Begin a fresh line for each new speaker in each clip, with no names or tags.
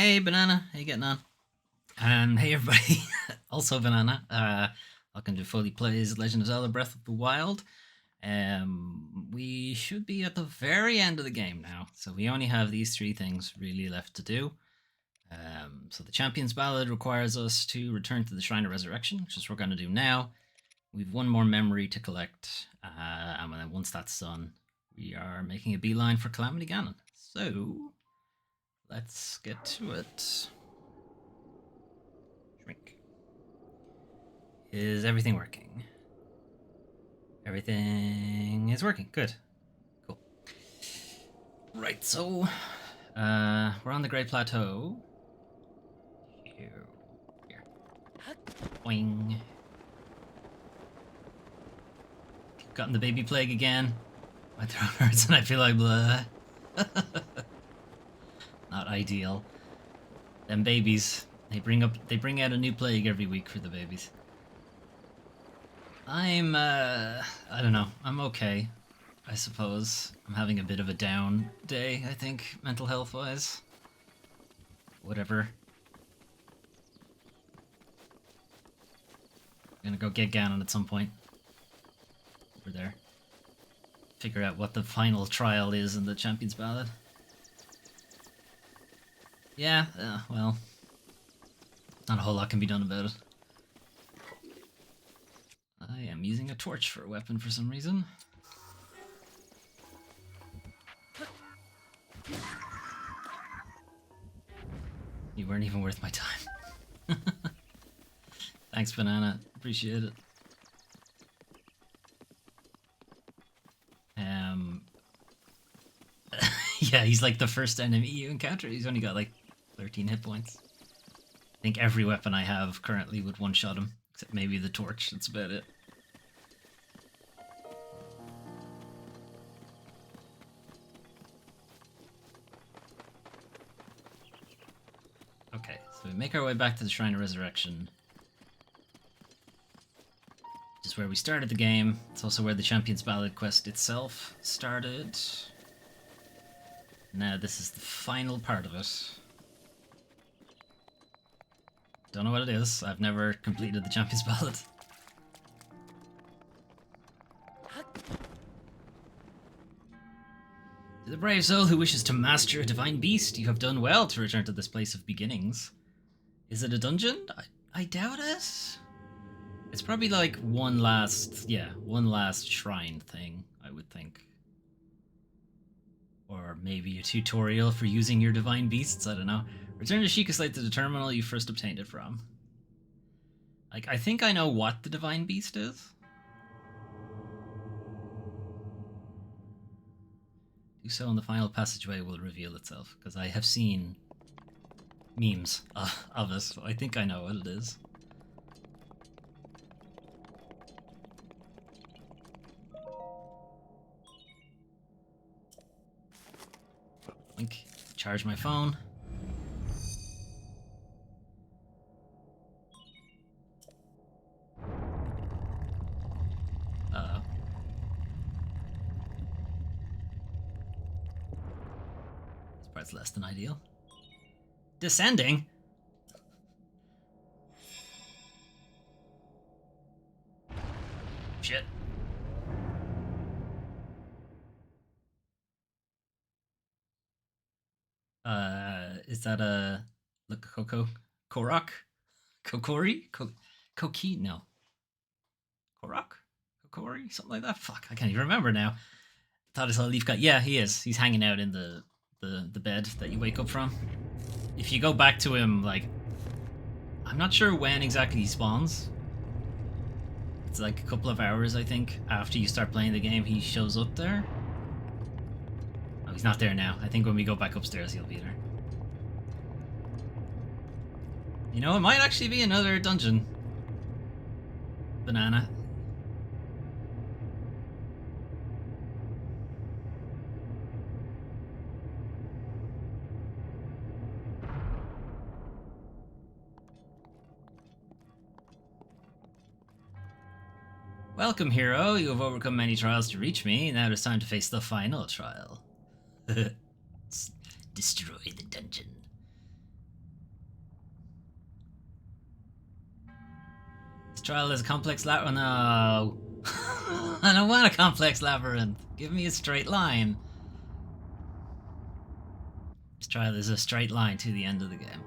Hey, Banana. How you getting on? Hey, everybody. Also, Banana. Welcome to Foley Plays Legend of Zelda Breath of the Wild. We should be at the very end of the game now. So we only have these three things really left to do. So the Champion's Ballad requires us to return to the Shrine of Resurrection, which is what we're going to do now. We've one more memory to collect. And then once that's done, we are making a beeline for Calamity Ganon. So let's get to it. Shrink. Is everything working? Everything is working. Good. Cool. Right, so we're on the Great Plateau. Here. Boing. Gotten the baby plague again. My throat hurts and I feel like blah. Not ideal. Them babies. They bring out a new plague every week for the babies. I don't know. I'm okay, I suppose. I'm having a bit of a down day, I think, mental health wise. Whatever. I'm gonna go get Ganon at some point. Over there. Figure out what the final trial is in the Champion's Ballad. Yeah, well, not a whole lot can be done about it. I am using a torch for a weapon for some reason. You weren't even worth my time. Thanks, Banana. Appreciate it. Yeah, he's like the first enemy you encounter. He's only got like 13 hit points. I think every weapon I have currently would one-shot him, except maybe the torch. That's about it. Okay, so we make our way back to the Shrine of Resurrection. Which is where we started the game. It's also where the Champion's Ballad quest itself started. Now this is the final part of it. Don't know what it is. I've never completed the Champion's Ballad. To the brave soul who wishes to master a divine beast, you have done well to return to this place of beginnings. Is it a dungeon? I doubt it. It's probably like one last shrine thing, I would think. Or maybe a tutorial for using your divine beasts, I don't know. Return to Sheikah Slate to the terminal you first obtained it from. Like, I think I know what the divine beast is. Do so and the final passageway will reveal itself, because I have seen memes of it, so I think I know what it is. Link, charge my phone. Uh-oh. This part's less than ideal. Descending? Shit. Is that a Korok? Kokori? Koki? No. Korok? Kokori? Something like that? Fuck, I can't even remember now. Thought I saw a leaf guy. Yeah, he is. He's hanging out in the bed that you wake up from. If you go back to him, like, I'm not sure when exactly he spawns. It's like a couple of hours, I think, after you start playing the game, he shows up there. Oh, he's not there now. I think when we go back upstairs, he'll be there. You know, it might actually be another dungeon. Banana. Welcome, hero. You have overcome many trials to reach me. Now it is time to face the final trial. Destroy the dungeon. trial is a complex labyrinth. Oh, no. I don't want a complex labyrinth. Give me a straight line. This trial is a straight line to the end of the game.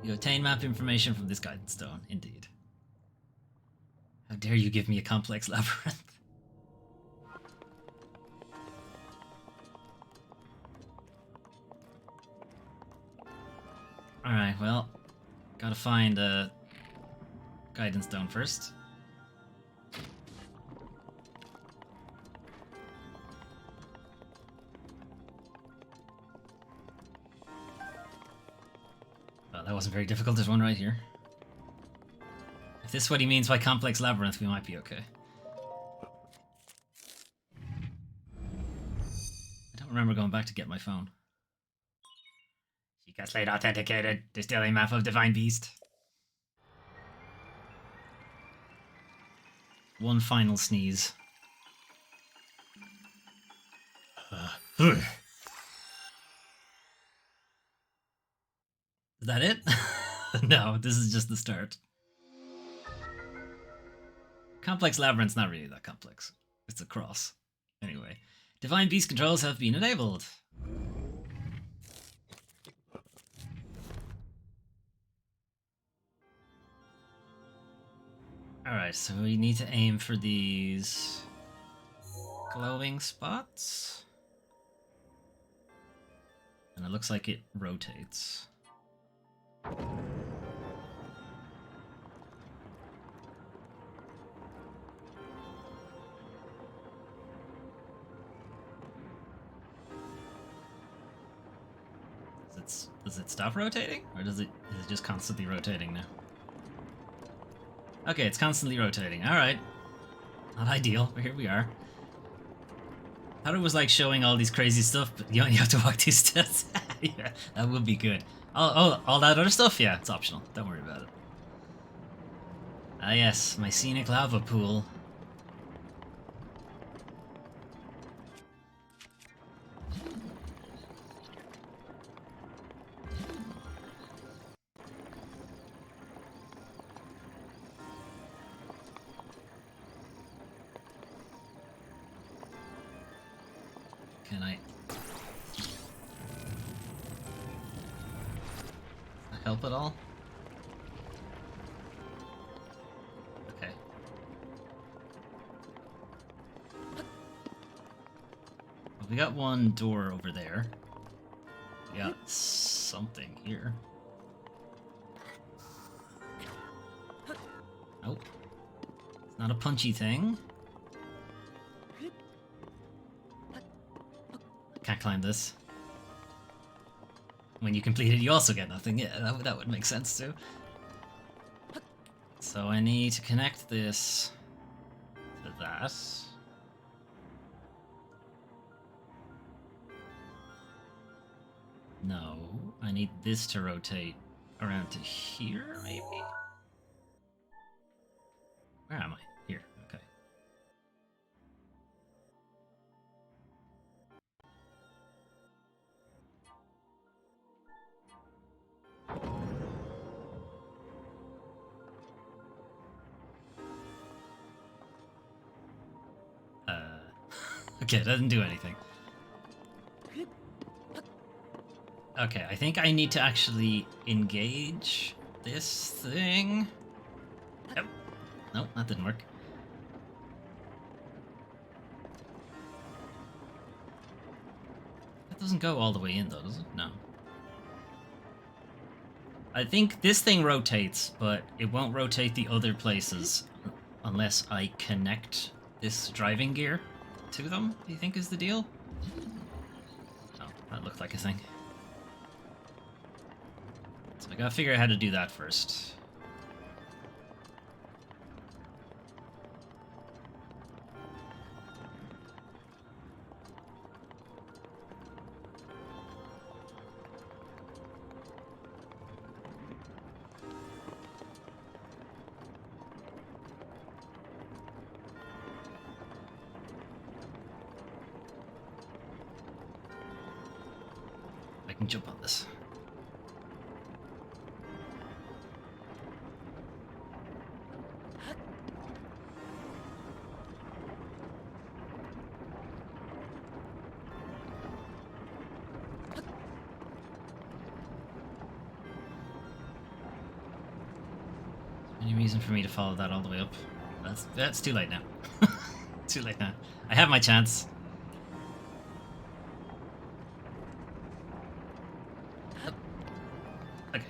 You obtain map information from this guidance stone. Indeed. How dare you give me a complex labyrinth? Alright, well, gotta find a guidance stone first. Oh, that wasn't very difficult. There's one right here. If this is what he means by complex labyrinth, we might be okay. I don't remember going back to get my phone. Sheikah Slate authenticated. Distilling map of Divine Beast. One final sneeze. Is that it? No, this is just the start. Complex labyrinth's not really that complex. It's a cross. Anyway, Divine Beast controls have been enabled. Alright, so we need to aim for these glowing spots. And it looks like it rotates. Does it stop rotating? Or is it just constantly rotating now? Okay, it's constantly rotating. Alright. Not ideal, but here we are. I thought it was like showing all these crazy stuff, but you only have to walk these steps. Yeah, that would be good. Oh, all that other stuff? Yeah, it's optional. Don't worry about it. Ah yes, my scenic lava pool. Can I help at all? Okay. Well, we got one door over there. We got something here. Nope. It's not a punchy thing. Can't climb this. When you complete it, you also get nothing. Yeah, that would make sense too. So I need to connect this to that. No, I need this to rotate around to here, maybe? Where am I? Here, okay. Okay, it doesn't do anything. Okay, I think I need to actually engage this thing. Yep. Nope, that didn't work. That doesn't go all the way in though, does it? No. I think this thing rotates, but it won't rotate the other places unless I connect this driving gear to them, do you think is the deal? Oh, that looked like a thing. So I gotta figure out how to do that first. I can jump on this. reason for me to follow that all the way up. That's too late now. Too late now. I have my chance. Okay.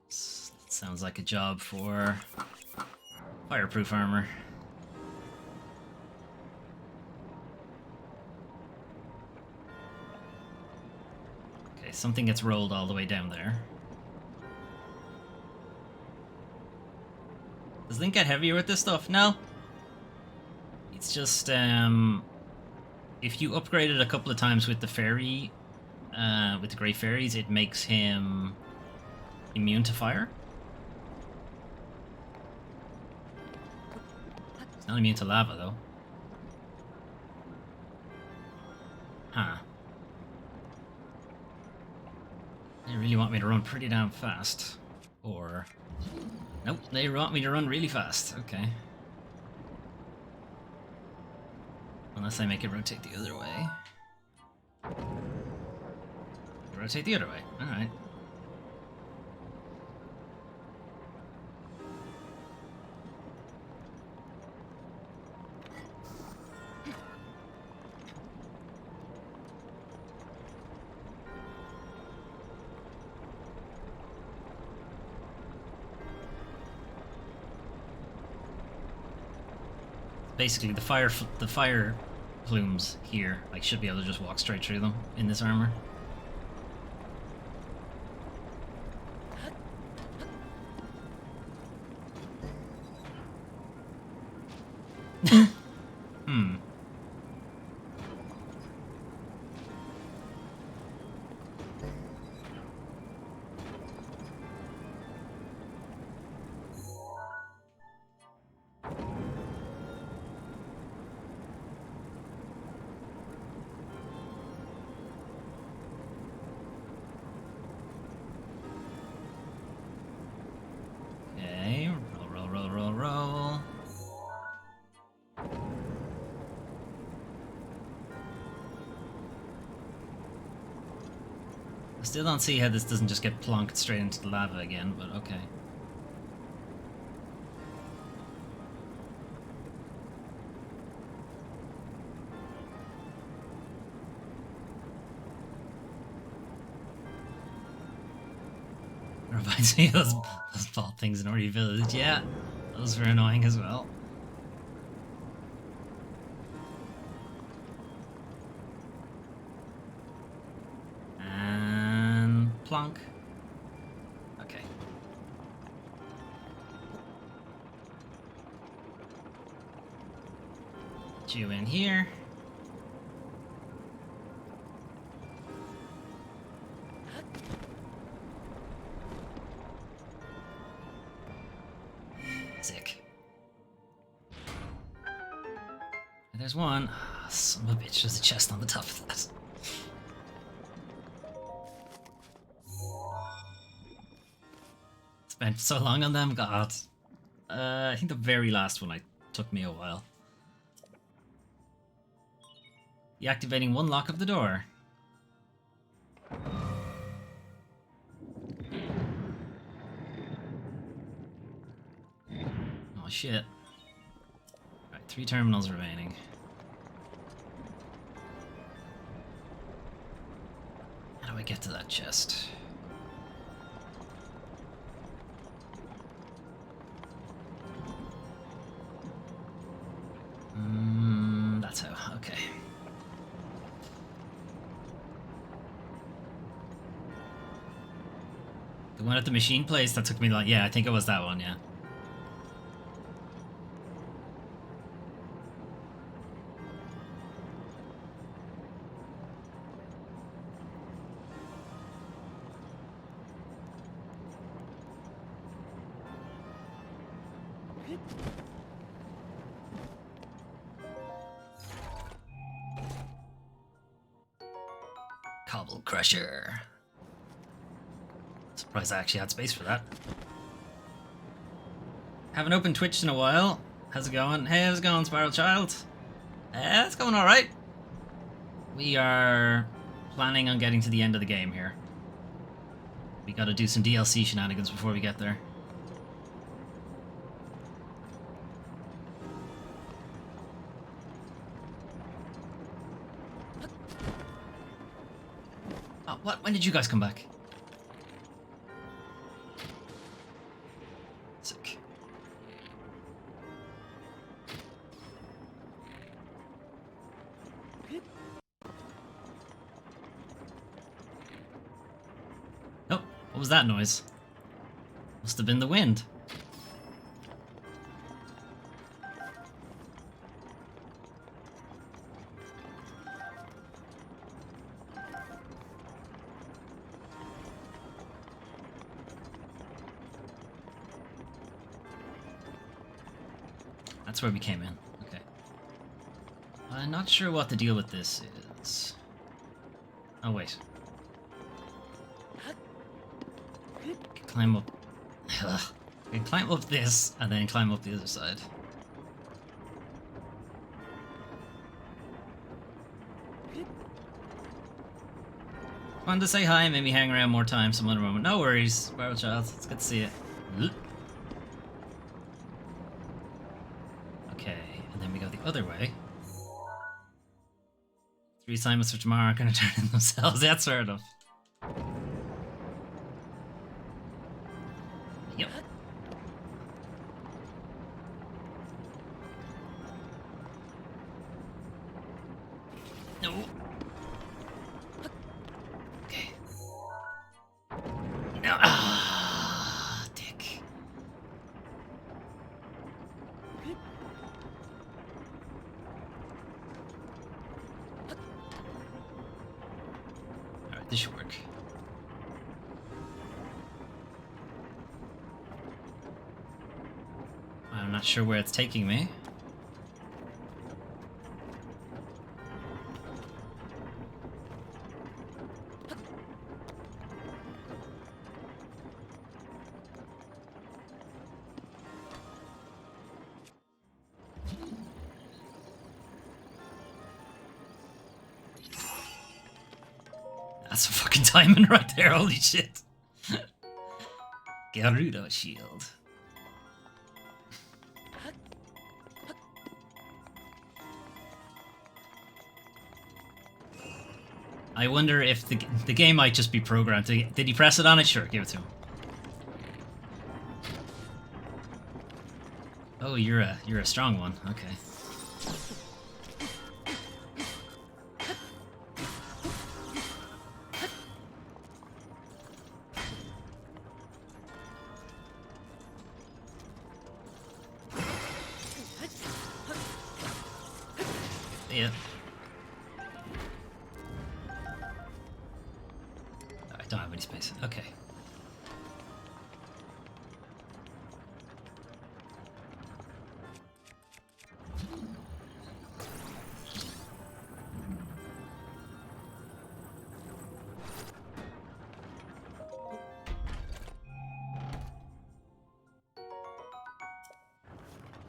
Sounds like a job for fireproof armor. Okay, something gets rolled all the way down there. Does Link get heavier with this stuff? No. It's just, if you upgrade it a couple of times with the fairy, with the Great Fairies, it makes him immune to fire. It's not immune to lava, though. Huh. They really want me to run pretty damn fast. Or... Nope, they want me to run really fast. Okay. Unless I make it rotate the other way. Rotate the other way. Alright. Basically, the fire plumes here, like, should be able to just walk straight through them in this armor. Hmm. Roll. I still don't see how this doesn't just get plonked straight into the lava again, but okay. Reminds me of those ball things in Ori Village. Yeah, those were annoying as well. And plonk. Okay. Get you in here. Sick. And there's one. Oh, son of a bitch, there's a chest on the top of that. Spent so long on them, God. I think the very last one took me a while. Deactivating one lock of the door. Oh shit. Right, 3 terminals remaining. How do I get to that chest? That's how, okay. The one at the machine place that took me like, yeah, I think it was that one, yeah. Cobble Crusher. Surprised I actually had space for that. Haven't opened Twitch in a while. How's it going? Hey, how's it going, Spiral Child? It's going alright. We are planning on getting to the end of the game here. We gotta do some DLC shenanigans before we get there. Oh, what? When did you guys come back? Sick. Oh, what was that noise? Must have been the wind. That's where we came in. Okay. I'm not sure what the deal with this is. Oh, wait. Climb up. Ugh. I can climb up this and then climb up the other side. Wanted to say hi, maybe hang around more time some other moment. No worries, Sparrow Child. It's good to see you. Okay, and then we go the other way. 3 assignments for tomorrow are going to turn in themselves. That's fair enough. Yep. No. Okay. No. Ah, dick. Alright, this should work. I'm not sure where it's taking me. That's a fucking diamond right there, holy shit. Gerudo shield. I wonder if the game might just be programmed to... Did he press it on it? Sure, give it to him. Oh, you're a strong one. Okay. Yeah. I don't have any space. Okay.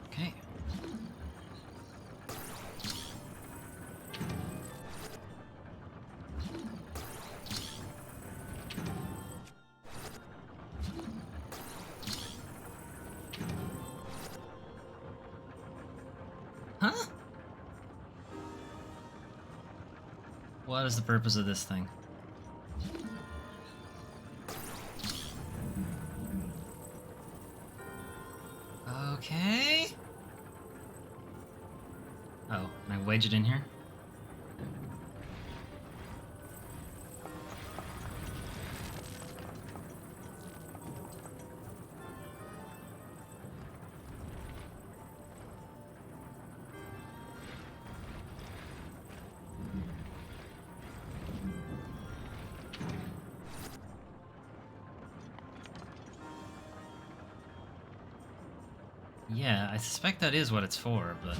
Okay. Huh? What is the purpose of this thing? Okay. Oh, can I wedge it in here? Yeah, I suspect that is what it's for, but...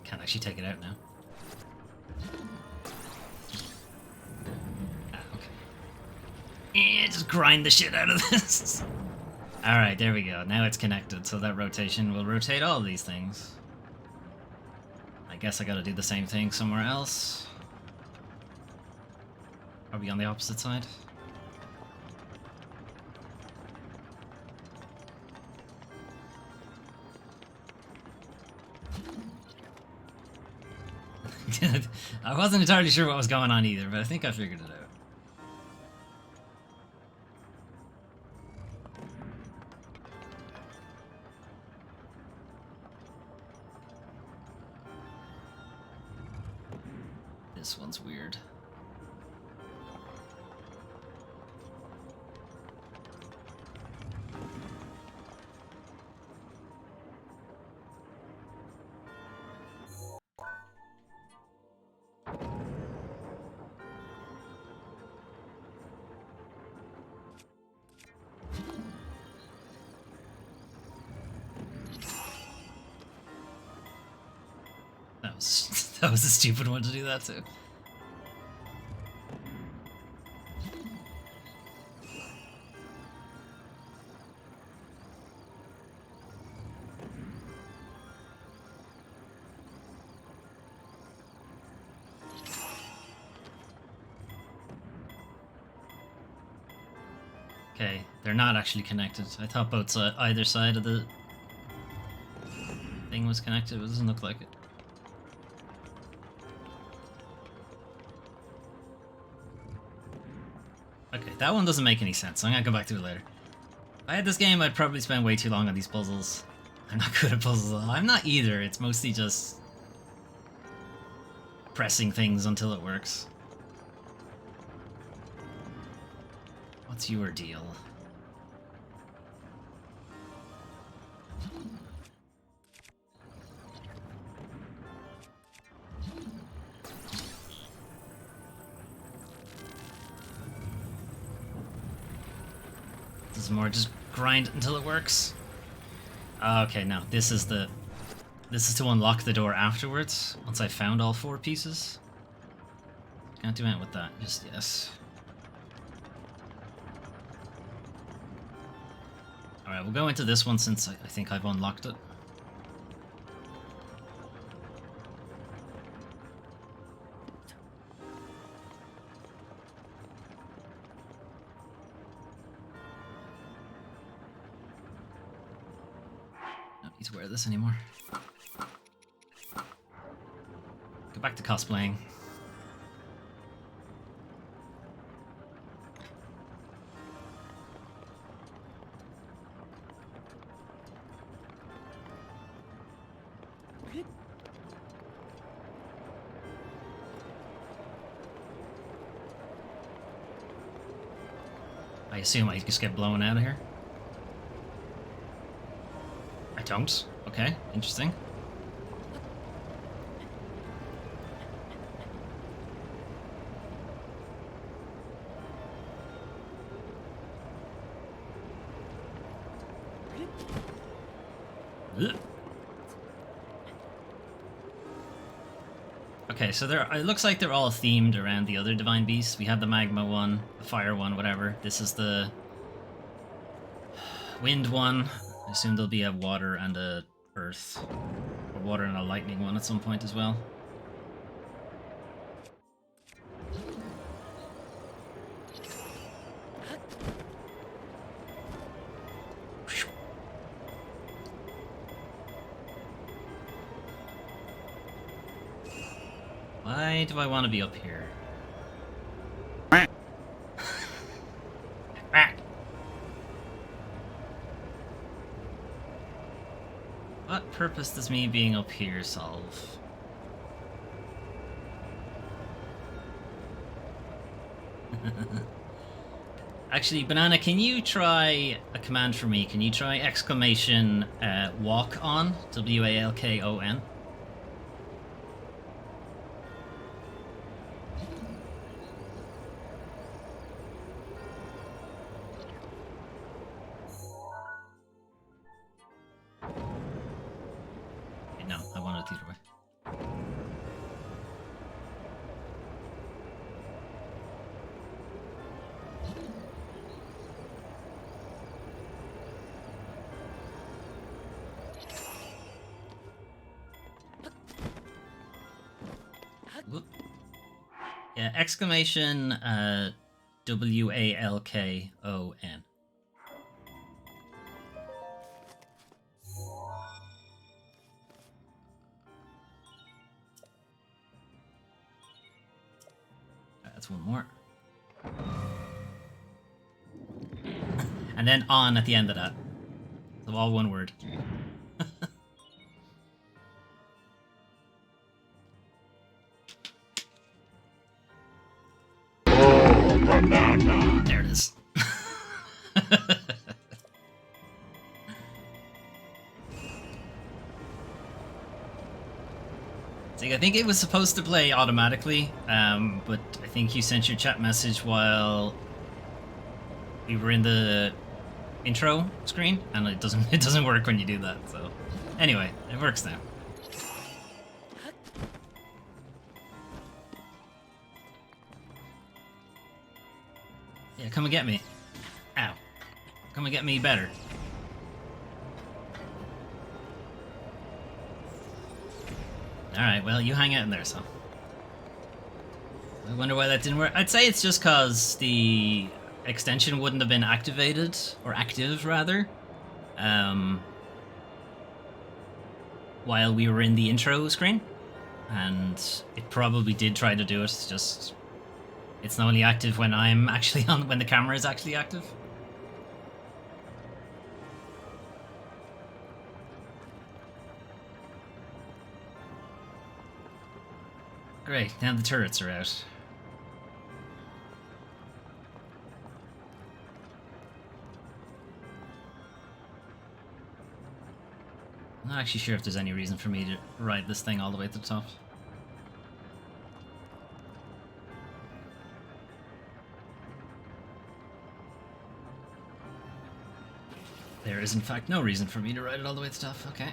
Can't actually take it out now. grind the shit out of this. Alright, there we go. Now it's connected, so that rotation will rotate all of these things. I guess I gotta do the same thing somewhere else. Are we on the opposite side? I wasn't entirely sure what was going on either, but I think I figured it out. This one's weird. That was a stupid one to do that too. Okay, they're not actually connected. I thought both either side of the thing was connected, but it doesn't look like it. Okay, that one doesn't make any sense. I'm gonna go back to it later. If I had this game, I'd probably spend way too long on these puzzles. I'm not good at puzzles at all. I'm not either. It's mostly just pressing things until it works. What's your deal? This is more just grind until it works. Okay, no, this is to unlock the door afterwards, once I found all 4 pieces. Can't do anything with that, just yes. Alright, we'll go into this one since I think I've unlocked it. Don't need to wear this anymore. Go back to cosplaying. I assume I just get blown out of here. I don't. Okay, interesting. Ugh. Okay, so it looks like they're all themed around the other divine beasts. We have the magma one, the fire one, whatever. This is the wind one. I assume there'll be a water and a earth, or water and a lightning one at some point as well. Why do I want to be up here? What purpose does me being up here solve? Actually, Banana, can you try a command for me? Can you try exclamation walk on? W-A-L-K-O-N? No, I want it either way. Whoop. Yeah, exclamation WALKON. That's one more. And then on at the end of that. So all one word. There it is. See, I think it was supposed to play automatically, but I think you sent your chat message while we were in the intro screen, and it doesn't work when you do that. So anyway, it works now. Yeah, come and get me. Ow. Come and get me better. Alright, well, you hang out in there, so. I wonder why that didn't work. I'd say it's just because the extension wouldn't have been activated, or active, rather, while we were in the intro screen. And it probably did try to do it, just... It's only active when I'm actually on, when the camera is actually active. Great, now the turrets are out. I'm not actually sure if there's any reason for me to ride this thing all the way to the top. There is in fact no reason for me to ride it all the way to the top, okay.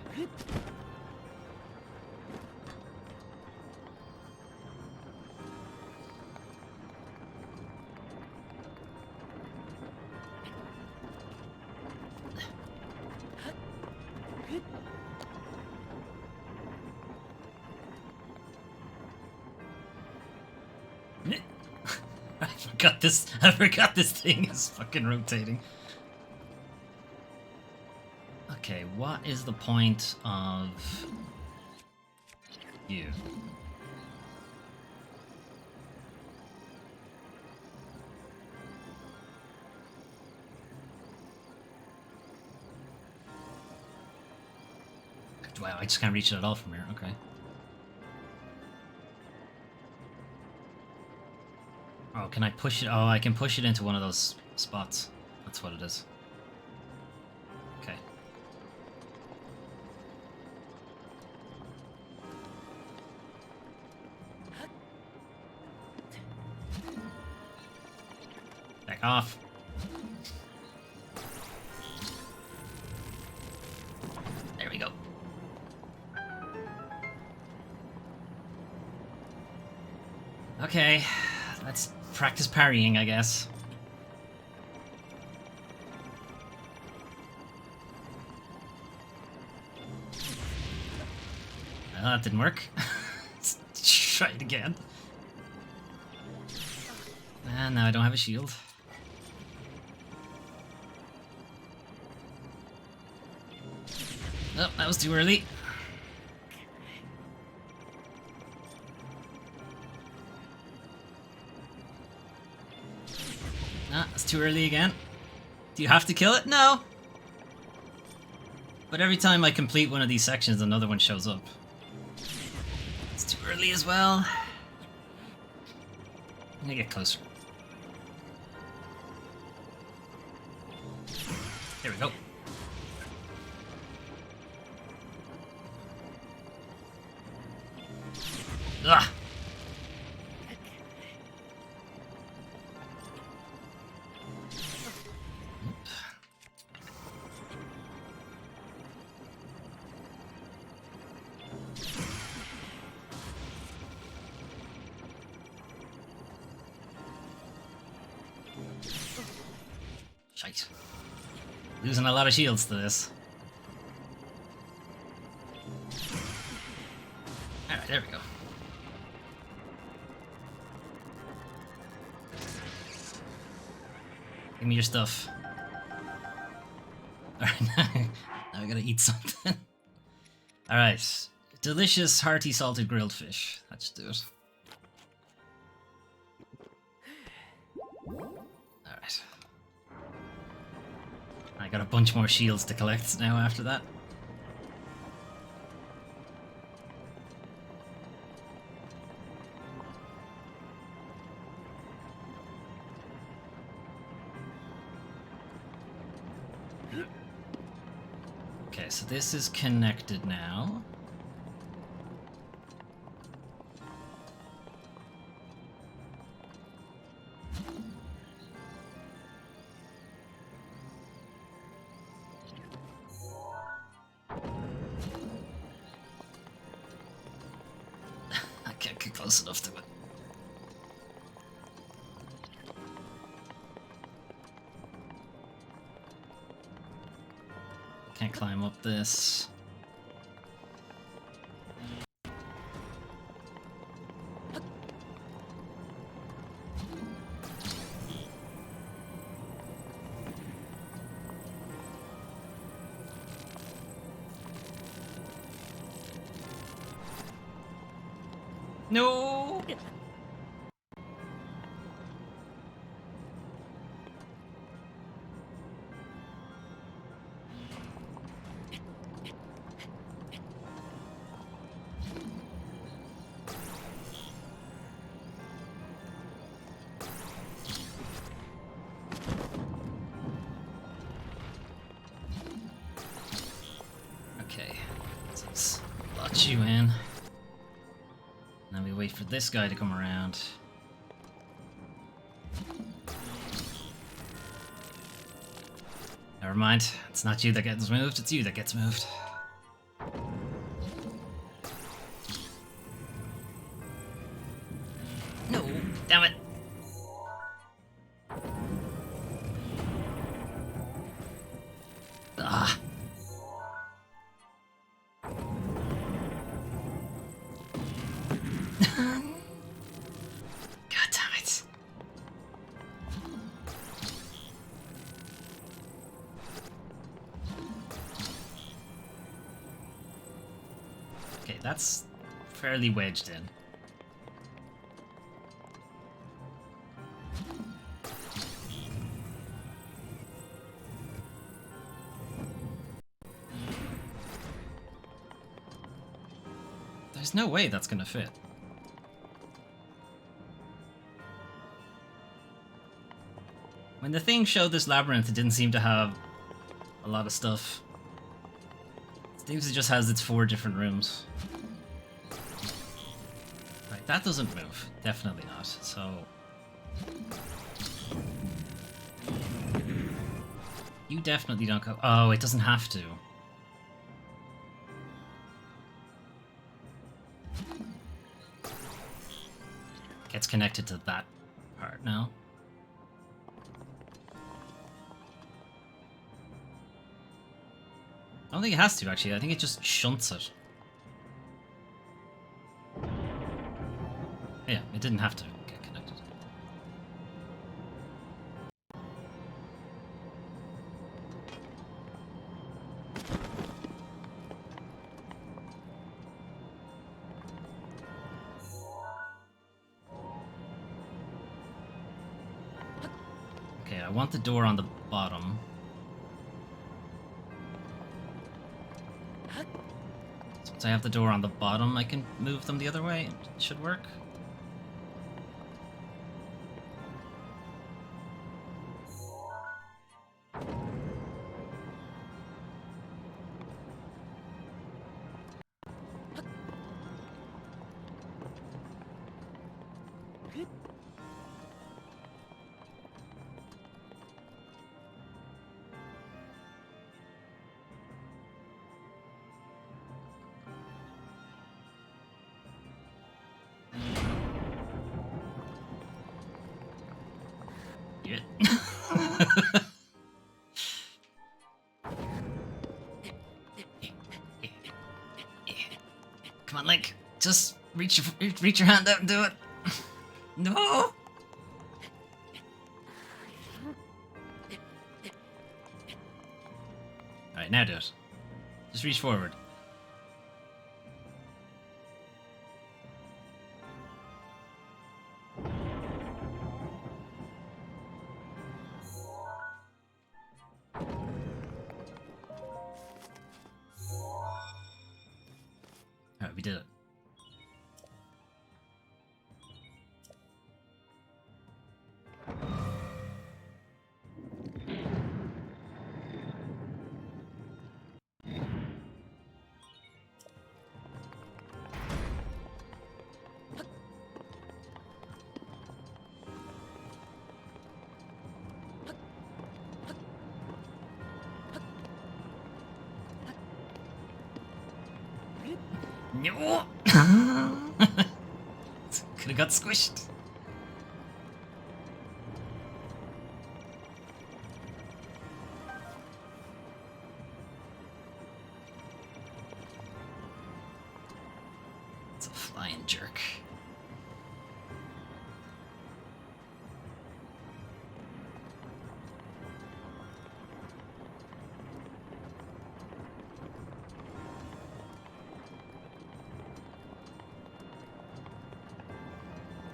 I forgot this thing is fucking rotating. Okay, what is the point of you? Wow, I just can't reach it at all from here, okay. Oh, can I push it? Oh, I can push it into one of those spots. That's what it is. Okay. Back off. There we go. Okay, let's practice parrying, I guess. Well, that didn't work. Let's try it again. And now I don't have a shield. Oh, that was too early. Ah, it's too early again. Do you have to kill it? No. But every time I complete one of these sections, another one shows up. It's too early as well. I'm gonna get closer. There we go. Ugh. Shite. Losing a lot of shields to this. Alright, there we go. Give me your stuff. Alright, now we gotta eat something. Alright. Delicious, hearty, salted grilled fish. That should do it. Alright. I got a bunch more shields to collect now after that. Okay, so this is connected now. I can't get close enough to it. Can't climb up this. No! Okay, let's lot you in. Now we wait for this guy to come around. Never mind, it's not you that gets moved, it's you that gets moved. No, damn it. Ah. God damn it. Okay, that's fairly wedged in. There's no way that's gonna fit. When the thing showed this labyrinth, it didn't seem to have a lot of stuff. It seems it just has its 4 different rooms. Right, that doesn't move. Definitely not. So... you definitely don't go... oh, it doesn't have to. Gets connected to that part now. I don't think it has to, actually. I think it just shunts it. Yeah, it didn't have to get connected. Okay, I want the door on the bottom. Since I have the door on the bottom, I can move them the other way. It should work. Yeah. Come on, Link. Just reach your hand out and do it. No. Now do it. Just reach forward. Alright, we did it. No! Could have got squished. It's a flying jerk.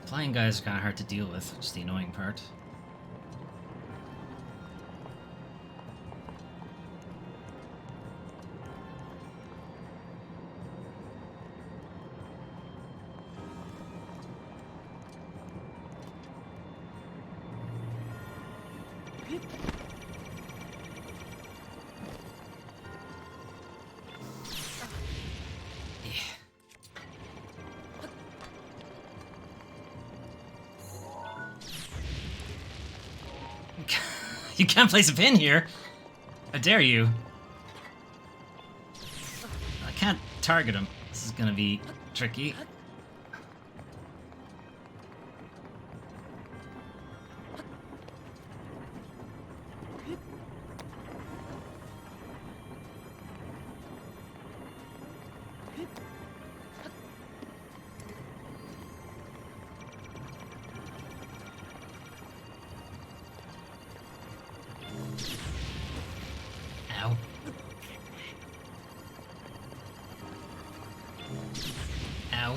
Flying guys are kind of hard to deal with, which is the annoying part. You can't place a pin here. How dare you? I can't target him. This is gonna be tricky. Ow. Ow.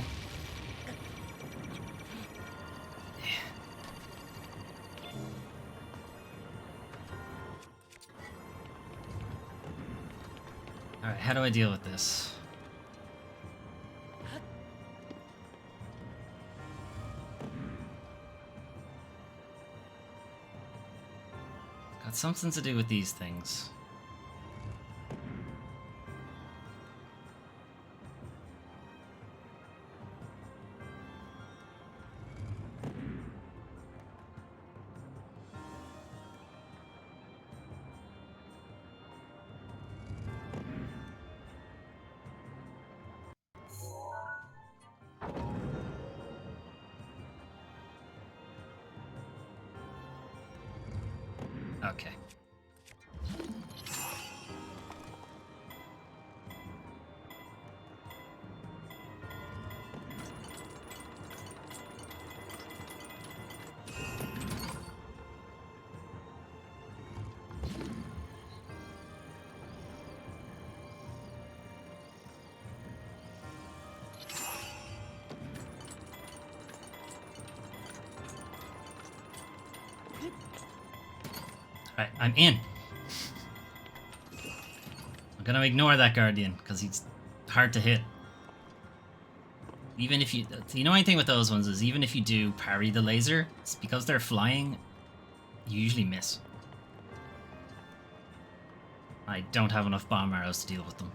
Alright, how do I deal with this? Got something to do with these things. Okay. Alright, I'm in. I'm gonna ignore that Guardian, because he's hard to hit. Even if you... The annoying thing with those ones is even if you do parry the laser, it's because they're flying, you usually miss. I don't have enough bomb arrows to deal with them.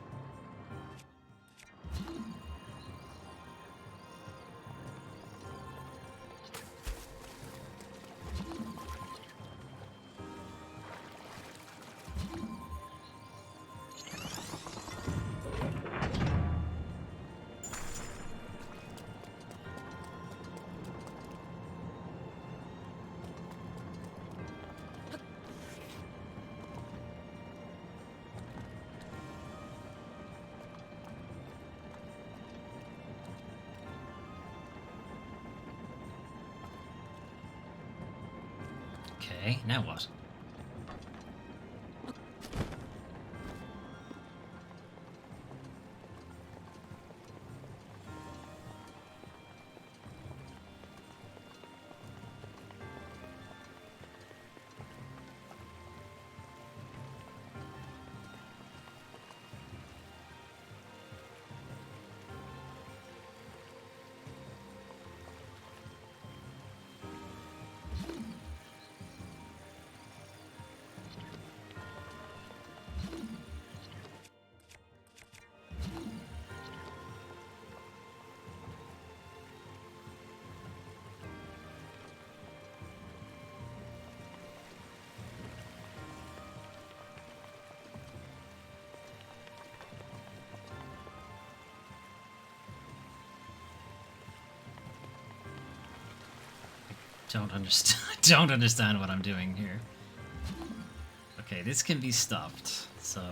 Okay, now what? Don't understand. Don't understand what I'm doing here. Okay, this can be stopped. So.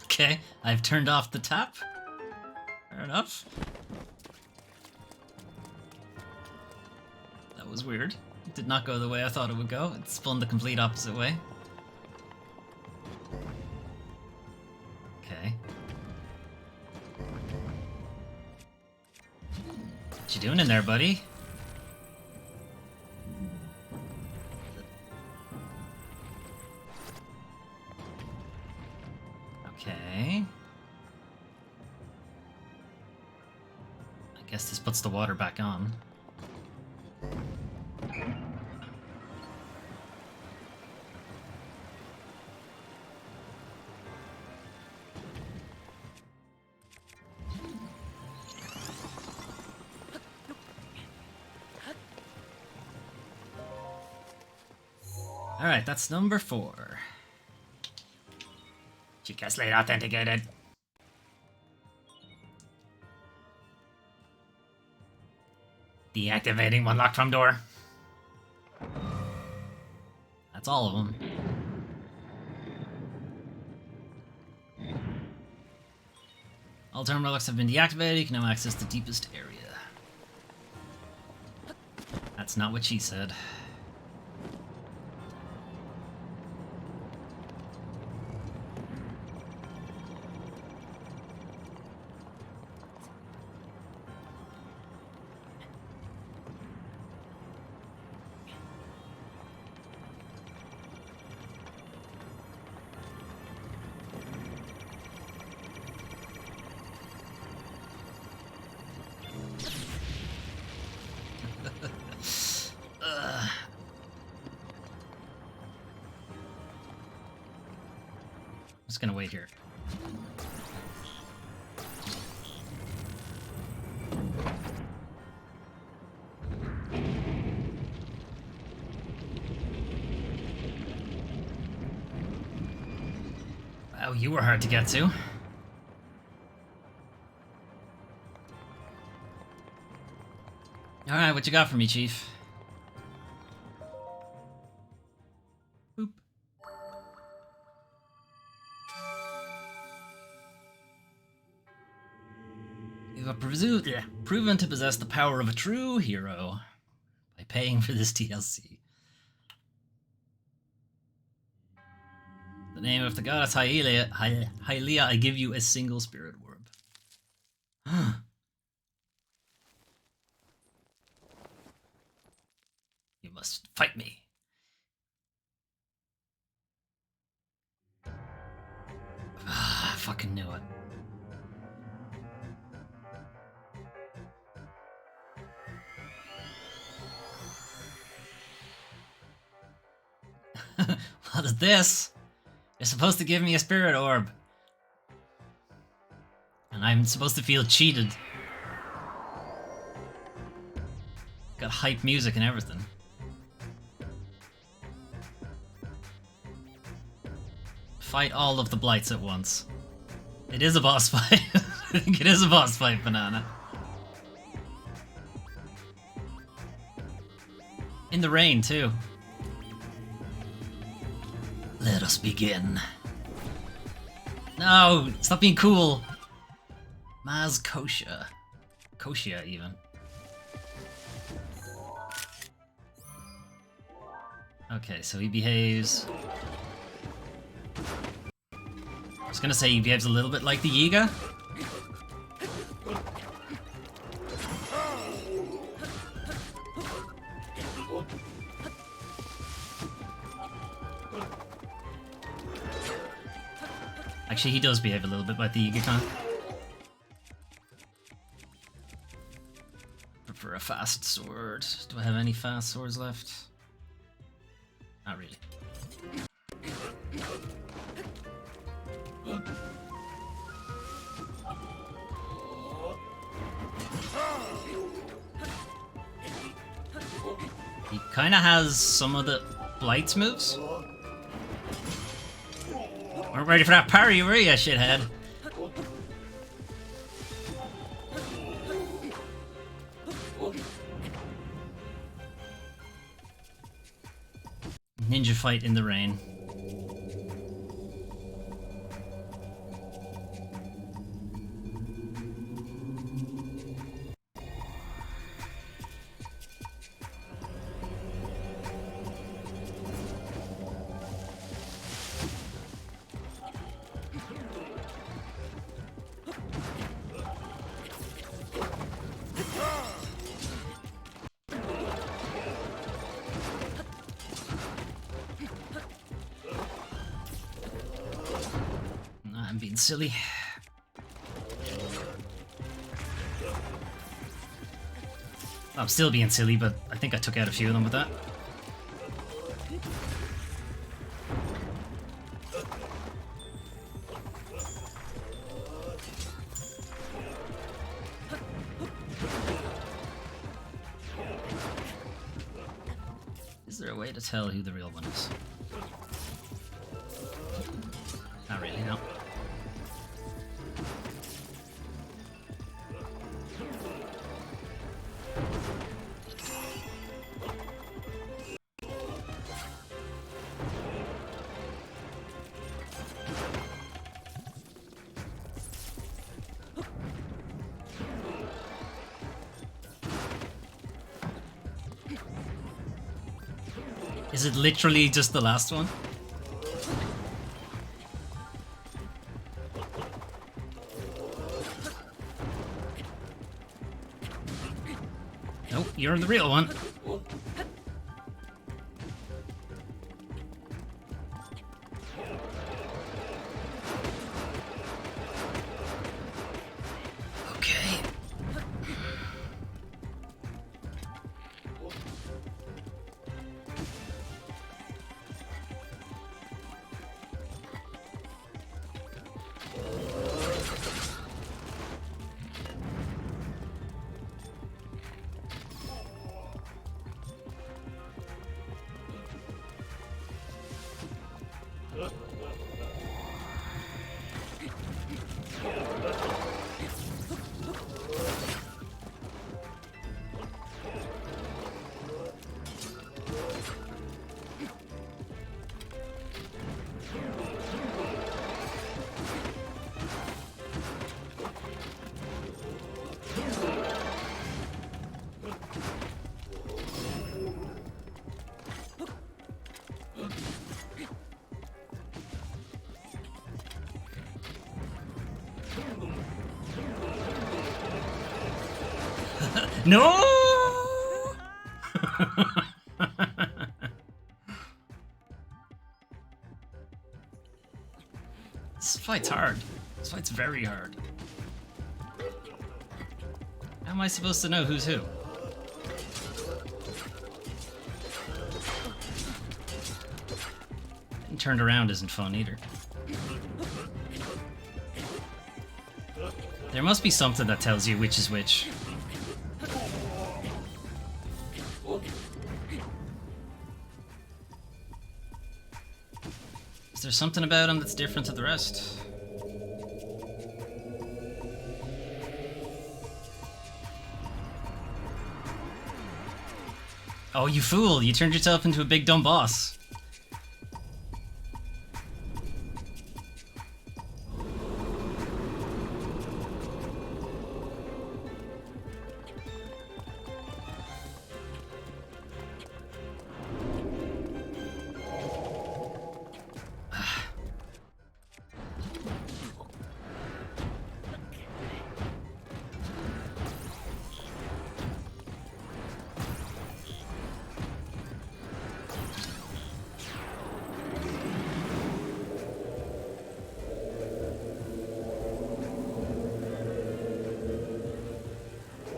Okay, I've turned off the tap. Fair enough. That was weird. It did not go the way I thought it would go. It spun the complete opposite way. Okay. What you doing in there, buddy? Okay. I guess this puts the water back on. Alright, that's number 4. Chica Slate authenticated. Deactivating one locked from door. That's all of them. All terminal locks have been deactivated. You can now access the deepest area. That's not what she said. I'm just gonna wait here. Wow, you were hard to get to. Alright, what you got for me, Chief? Boop. You have proven to possess the power of a true hero by paying for this DLC. The name of the goddess Hylia, I give you a single spirit orb. You must fight me. I fucking knew it. What is this? You're supposed to give me a spirit orb. And I'm supposed to feel cheated. Got hype music and everything. Fight all of the blights at once. It is a boss fight. I think it is a boss fight, Banana. In the rain, too. Let us begin. No! Stop being cool! Maz Koshia. Koshia, even. Okay, so he behaves... I was gonna say he behaves a little bit like the Yiga. Actually, he does behave a little bit like the Yiga-Con. Prefer a fast sword. Do I have any fast swords left? Not really. kind of has some of the Blight's moves. Weren't ready for that parry, were you, shithead? Ninja fight in the rain. I'm being silly. I'm still being silly, but I think I took out a few of them with that. Is there a way to tell who the real one is? Not really, no. Is it literally just the last one? Nope, you're the real one. Okay. No! This fight's hard. This fight's very hard. How am I supposed to know who's who? Getting turned around isn't fun either. There must be something that tells you which is which. Is there something about him that's different to the rest? Oh, you fool! You turned yourself into a big dumb boss.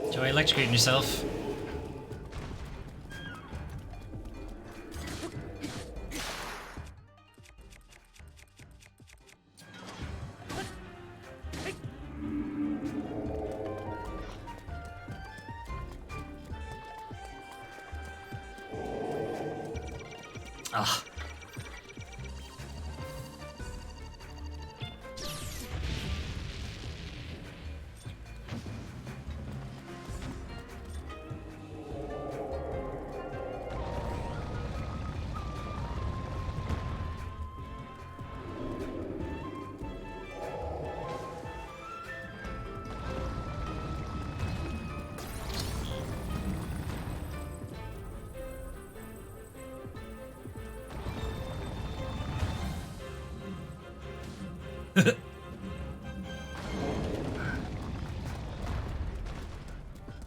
Enjoy electrocuting yourself. Ah.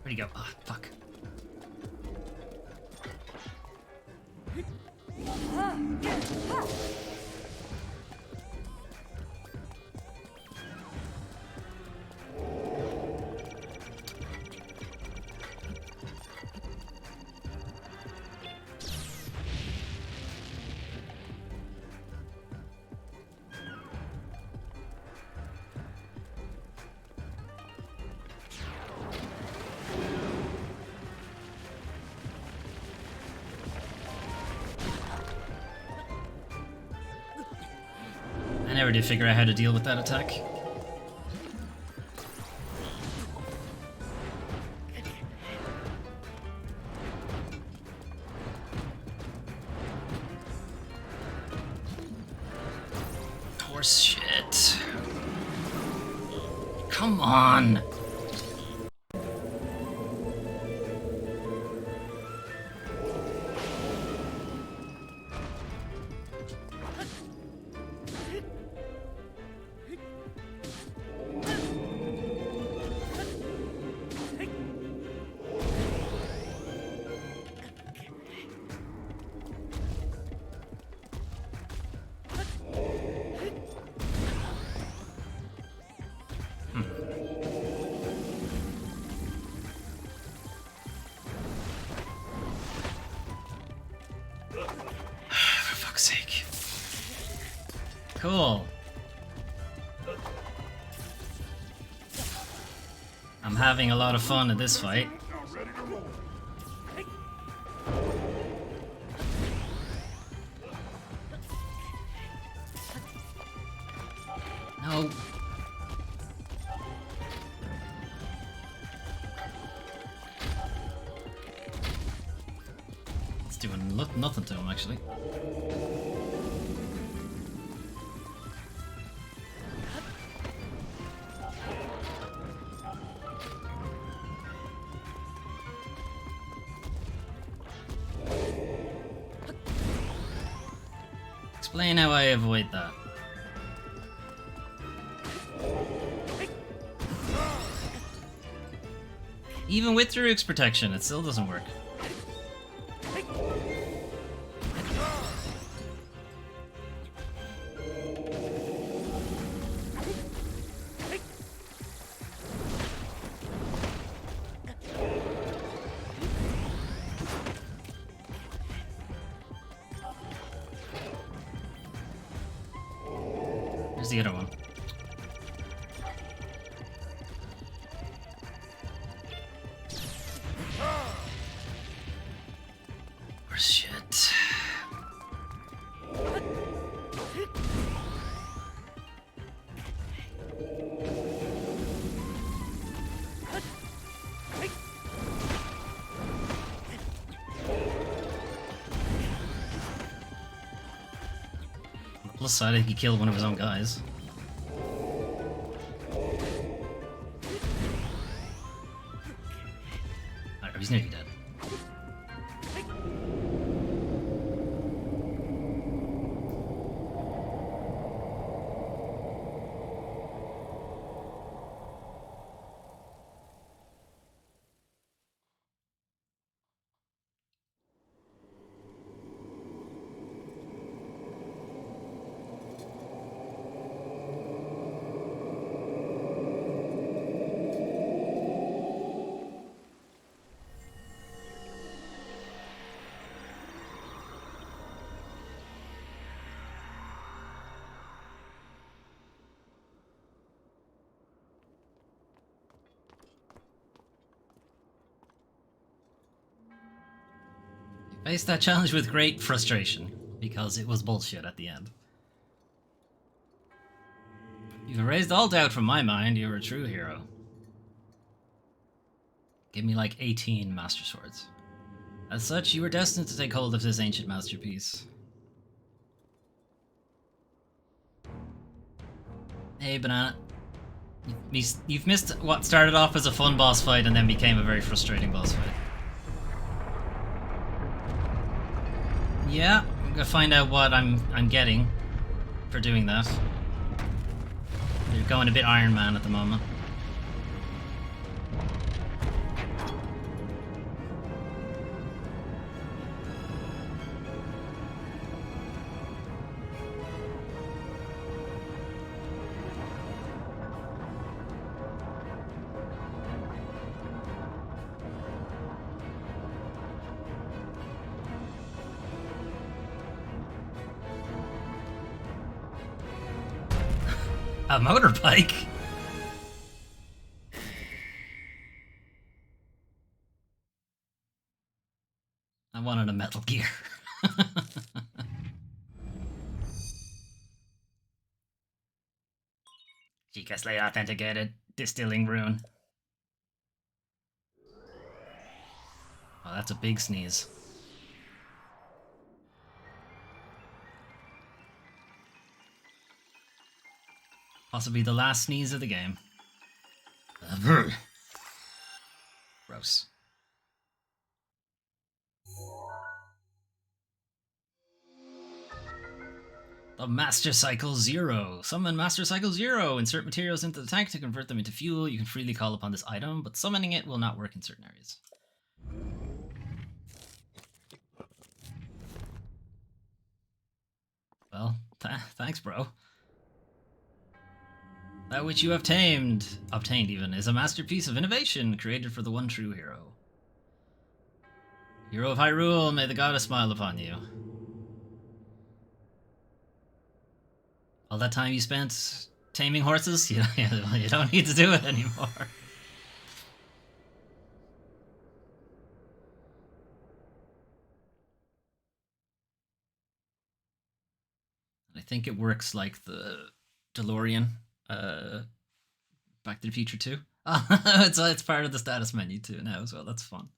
Where'd he go? Ah, fuck. I never did figure out how to deal with that attack. Horse shit. Come on. For fuck's sake. Cool. I'm having a lot of fun in this fight. No. It's doing nothing to him, actually. Explain how I avoid that. Even with Daruk's protection, it still doesn't work. Here's the other one. Shit. On the plus side, he killed one of his own guys. Alright, he's nearly dead. Faced that challenge with great frustration. because it was bullshit at the end. You've erased all doubt from my mind. You're a true hero. Give me like 18 Master Swords. As such, you were destined to take hold of this ancient masterpiece. Hey, Banana. You've missed what started off as a fun boss fight and then became a very frustrating boss fight. Yeah, I'm gonna find out what I'm getting for doing that. You're going a bit Iron Man at the moment. A motorbike? I wanted a Metal Gear. Chicasly authenticated distilling rune. Oh, that's a big sneeze. Possibly the last sneeze of the game. Gross. The Master Cycle Zero. Summon Master Cycle Zero. Insert materials into the tank to convert them into fuel. You can freely call upon this item, but summoning it will not work in certain areas. Well, thanks, bro. That which you have obtained even, is a masterpiece of innovation created for the one true hero. Hero of Hyrule, may the goddess smile upon you. All that time you spent taming horses, you don't need to do it anymore. I think it works like the DeLorean, Back to the Future 2. It's part of the status menu too now as well. That's fun.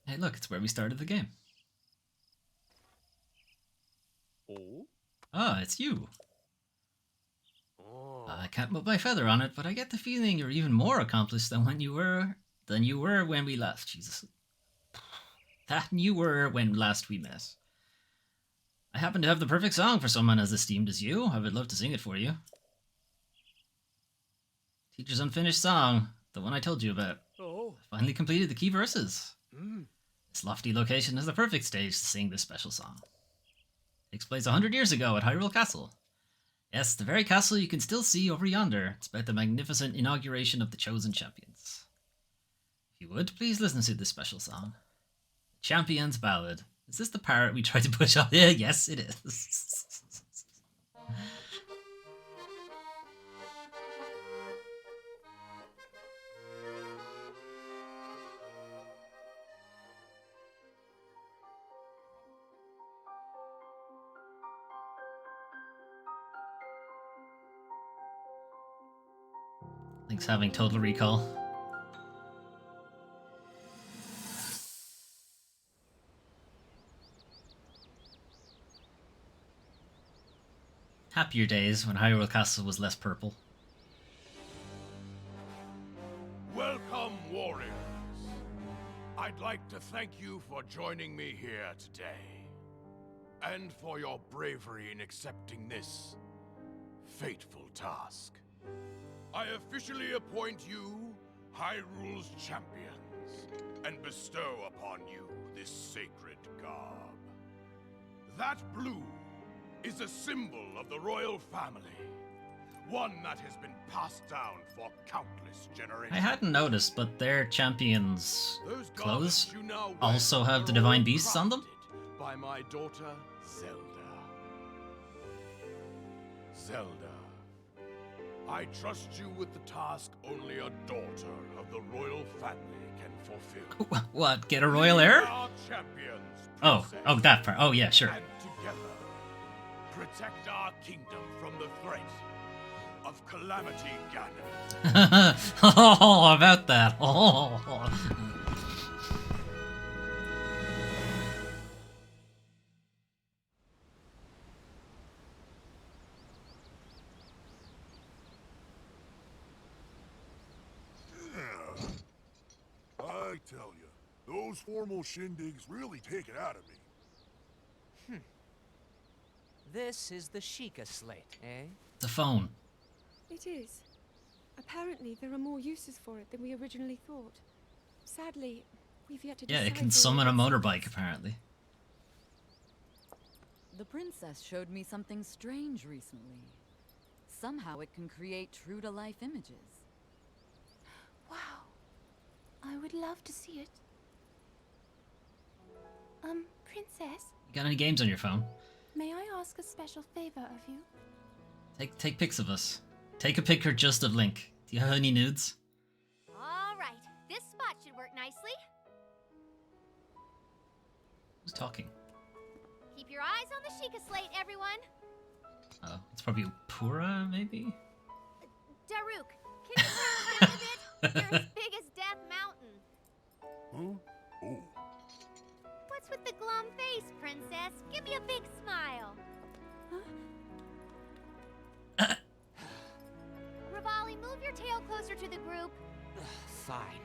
Hey, look, it's where we started the game.
Oh?
Ah, it's you.
Oh.
I can't put my feather on it, but I get the feeling you're even more accomplished than you were when we last. Jesus. Than you were when last we met. I happen to have the perfect song for someone as esteemed as you. I would love to sing it for you. Teacher's unfinished song, the one I told you about.
Oh.
I finally completed the key verses.
Mm.
This lofty location is the perfect stage to sing this special song. It takes place 100 years ago at Hyrule Castle. Yes, the very castle you can still see over yonder. It's about the magnificent inauguration of the chosen champions. If you would, please listen to this special song. The Champion's Ballad. Is this the part we tried to push off? Yeah, yes, it is. Link's having total recall. Happier days when Hyrule Castle was less purple.
Welcome, warriors. I'd like to thank you for joining me here today, and for your bravery in accepting this fateful task. I officially appoint you Hyrule's champions, and bestow upon you this sacred garb. That blue is a symbol of the royal family, one that has been passed down for countless generations.
I hadn't noticed, but their champions'
Those
clothes
garments you now wear
also have the
were
divine
all
beasts on them?
crafted by my daughter, Zelda. Zelda, I trust you with the task only a daughter of the royal family can fulfill.
What? Get a royal heir?
Our champions,
Oh,
princess,
that part. Oh, yeah, sure.
and together protect our kingdom from the threat of Calamity Ganon.
Oh, about that. Oh.
I tell you, those formal shindigs really take it out of me.
This is the Sheikah slate, eh?
The phone.
It is. Apparently, there are more uses for it than we originally thought. Sadly, we've yet to
Yeah,
decide
it can
for
summon a
what it's
motorbike,
used.
apparently.
The princess showed me something strange recently. Somehow it can create true-to-life images.
Wow. I would love to see it. Princess,
You got any games on your phone?
may I ask a special favor of you?
Take pics of us. Take a picture just of Link. Do you have any nudes?
All right, this spot should work nicely.
Who's talking?
Keep your eyes on the Sheikah slate, everyone.
Oh, it's probably Pura, maybe?
Daruk, can you turn down a bit? You're as big as Death Mountain.
Huh? Oh.
What's with the glum face, princess? Give me a big smile. Rivali, move your tail closer to the group.
Fine.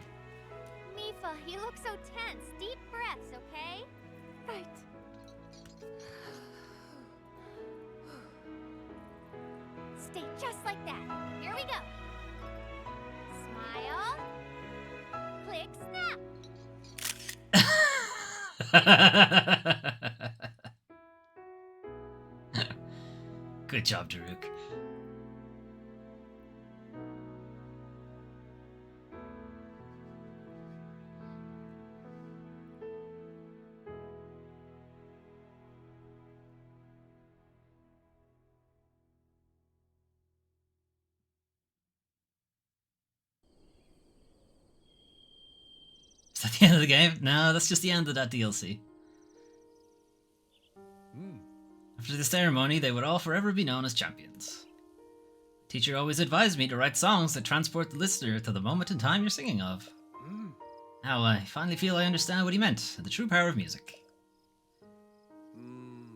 Mifa, you look so tense. Deep breaths, okay?
Right.
Stay just like that. Here we go. Smile. Click, snap.
Good job, Daruk. Is that the end of the game? No, that's just the end of that DLC. After the ceremony, they would all forever be known as champions. Teacher always advised me to write songs that transport the listener to the moment in time you're singing of. Now I finally feel I understand what he meant, and the true power of music.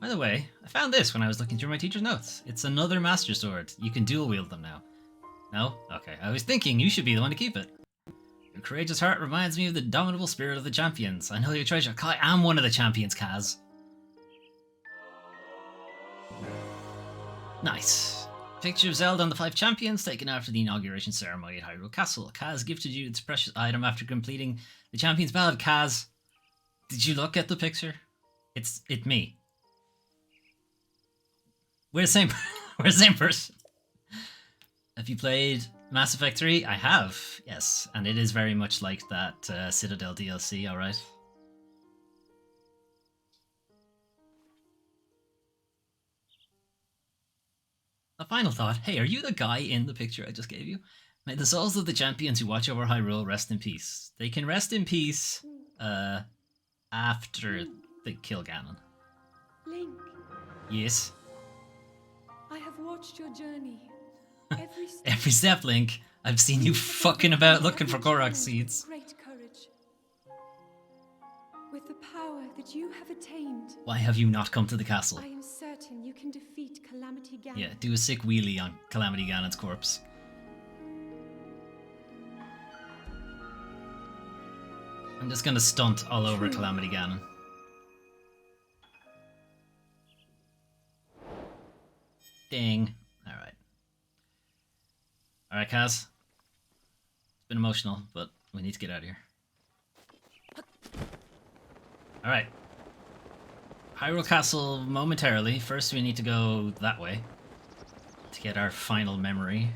By the way, I found this when I was looking through my teacher's notes. It's another Master Sword. You can dual wield them now. No? Okay, I was thinking you should be the one to keep it. Your courageous heart reminds me of the dominable spirit of the champions. I know your treasure. I am one of the champions, Kaz. Nice. Picture of Zelda and the 5 champions taken after the inauguration ceremony at Hyrule Castle. Kaz gifted you its precious item after completing the champions ballad. Kaz, did you look at the picture? It's me. We're the same. We're the same person. Have you played Mass Effect 3? I have, yes, and it is very much like that Citadel DLC. All right. A final thought. Hey, are you the guy in the picture I just gave you? May the souls of the champions who watch over Hyrule rest in peace. They can rest in peace after they kill Ganon.
Link,
Yes.
I have watched your journey. Every step.
Every step, Link. I've seen you fucking about looking for Korok seeds.
Great courage. With the power that you have attained,
Why have you not come to the castle?
I am certain you can defeat Calamity Ganon.
Yeah, do a sick wheelie on Calamity Ganon's corpse. I'm just gonna stunt all over
True.
Calamity Ganon. Ding. Alright. Alright, Kaz. It's been emotional, but we need to get out of here. Alright. Hyrule Castle momentarily. First we need to go that way to get our final memory.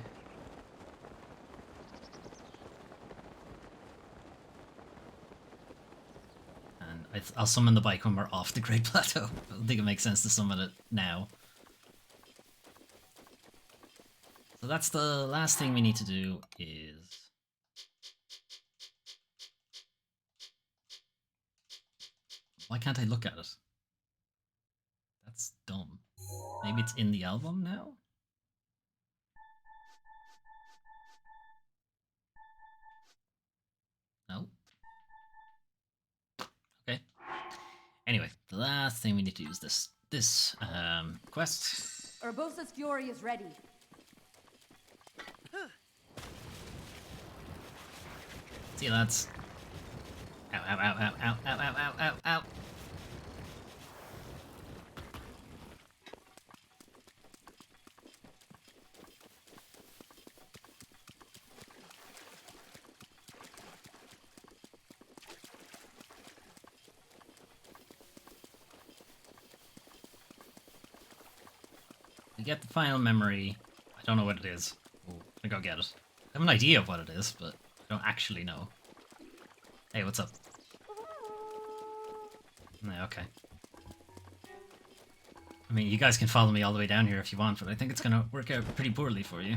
And I'll summon the bike when we're off the Great Plateau. I don't think it makes sense to summon it now. So that's the last thing we need to do is... Why can't I look at it? That's dumb. Maybe it's in the album now? No? Okay. Anyway, the last thing we need to do is this quest.
Urbosa's fury is ready.
See you, lads. Ow, ow, ow, ow, ow, ow, ow, ow, ow, ow. We get the final memory. I don't know what it is. We'll go get it. I have an idea of what it is, but I don't actually know. Hey, what's up? Yeah, okay. I mean, you guys can follow me all the way down here if you want, but I think it's gonna work out pretty poorly for you.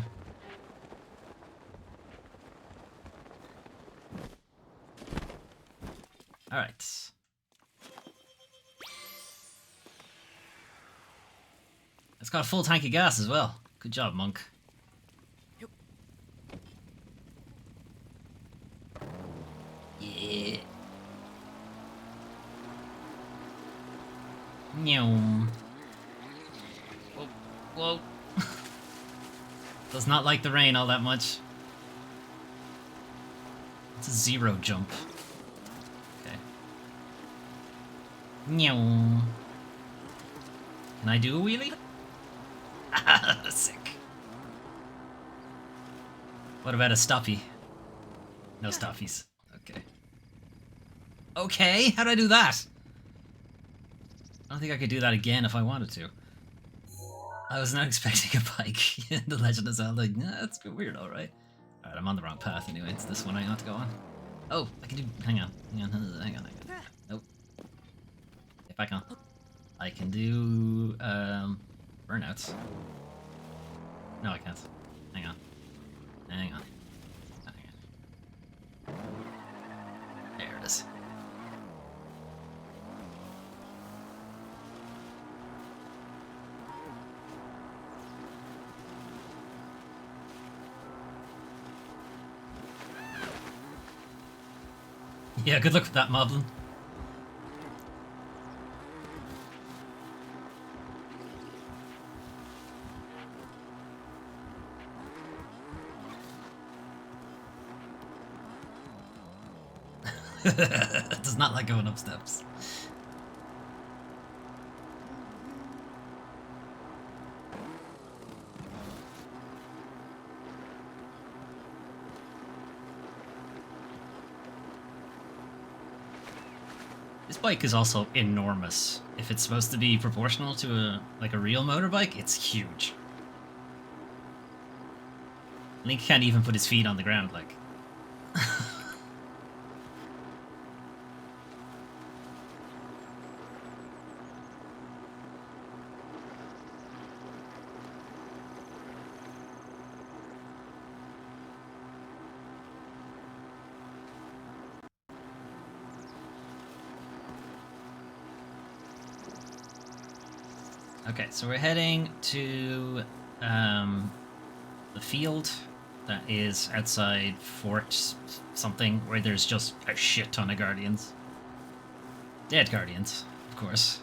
Alright. It's got a full tank of gas as well. Good job, Monk. Yeah. Meow. Whoa. Whoa. Does not like the rain all that much. It's a 0 jump. Okay. Meow. Can I do a wheelie? Sick. What about a stoppie? No stoppies. Okay. Okay, how do I do that? I don't think I could do that again if I wanted to. I was not expecting a bike in The Legend of Zelda. Nah, that's a bit weird, alright. Alright, I'm on the wrong path anyway. It's this one I ought to go on. Oh, I can do... Hang on. Hang on. Nope. Get back on. I can do... burnouts. No, I can't. Hang on. Hang on. There it is. Yeah, good luck with that, Moblin. Does not like going up steps. This bike is also enormous. If it's supposed to be proportional to a real motorbike, it's huge. Link can't even put his feet on the ground, like. Okay, so we're heading to the field that is outside Fort something, where there's just a shit ton of Guardians. Dead Guardians, of course.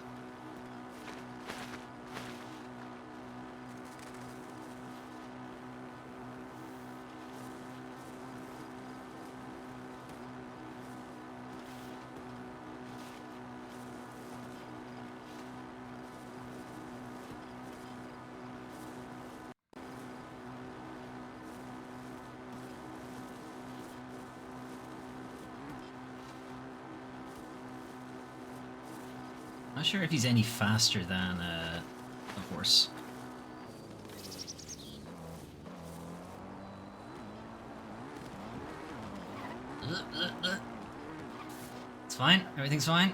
Not sure if he's any faster than a horse. It's fine. Everything's fine.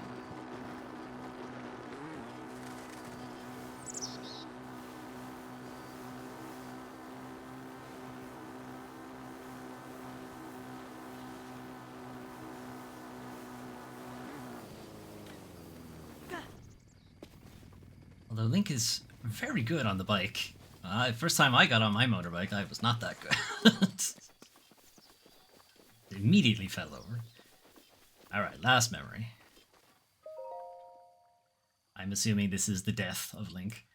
Although Link is very good on the bike. First time I got on my motorbike, I was not that good. Immediately fell over. Alright, last memory. I'm assuming this is the death of Link.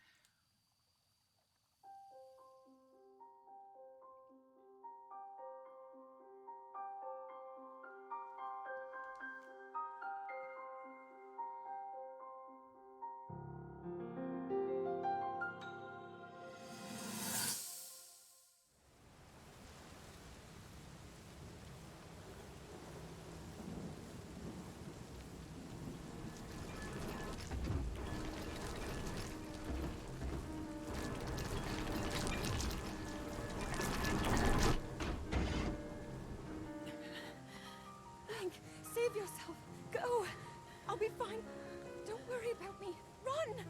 Link, save yourself. Go. I'll be fine. Don't worry about me. Run.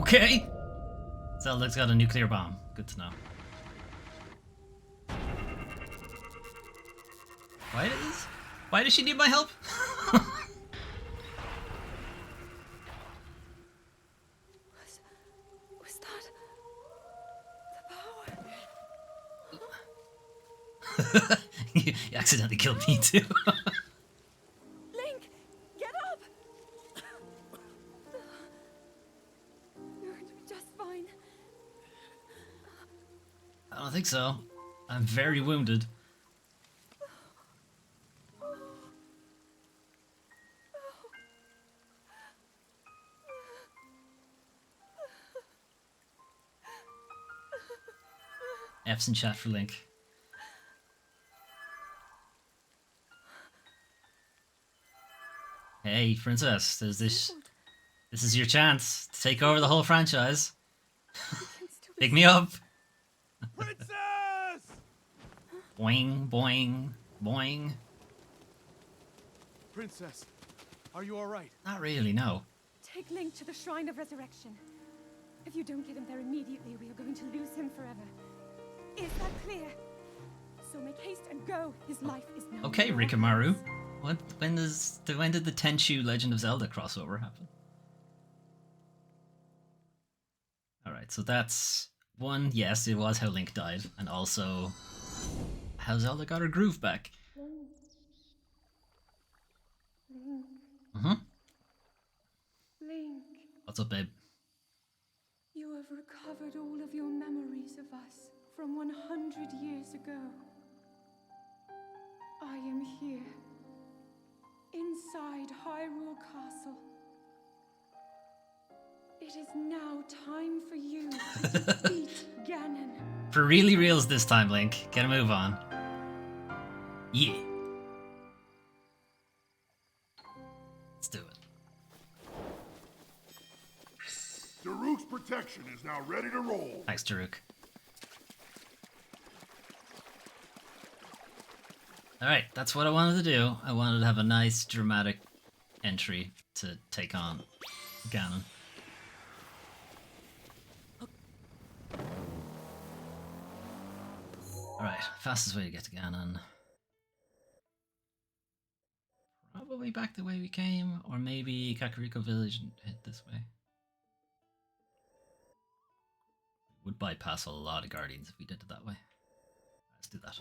Okay! Zelda's got a nuclear bomb. Good to know. Why does she need my help?
Was that the power?
You accidentally killed me too.
Link, get up. You're just fine.
I don't think so. I'm very wounded. F's in chat for Link. Hey, Princess, there's this. This is your chance to take over the whole franchise. Pick me up.
Princess!
Boing, boing, boing.
Princess, are you alright?
Not really, no.
Take Link to the Shrine of Resurrection. If you don't get him there immediately, we are going to lose him forever. Is that clear? So make haste and go. His life is now.
Okay,
yours.
Rikamaru. When did the Tenchu Legend of Zelda crossover happen? Alright, so that's one, yes, it was how Link died, and also how Zelda got her groove back.
Link,
Link. What's up, babe?
you have recovered all of your memories of us from 100 years ago. I am here, inside Hyrule Castle. It is now time for you to defeat Ganon.
For really reals this time, Link. Get a move on. Yeah. Let's do it.
Daruk's protection is now ready to roll.
Thanks, Daruk. Alright, that's what I wanted to do. I wanted to have a nice, dramatic entry to take on Ganon. Alright, fastest way to get to Ganon. Probably back the way we came, or maybe Kakariko Village and hit this way. Would bypass a lot of Guardians if we did it that way. Let's do that.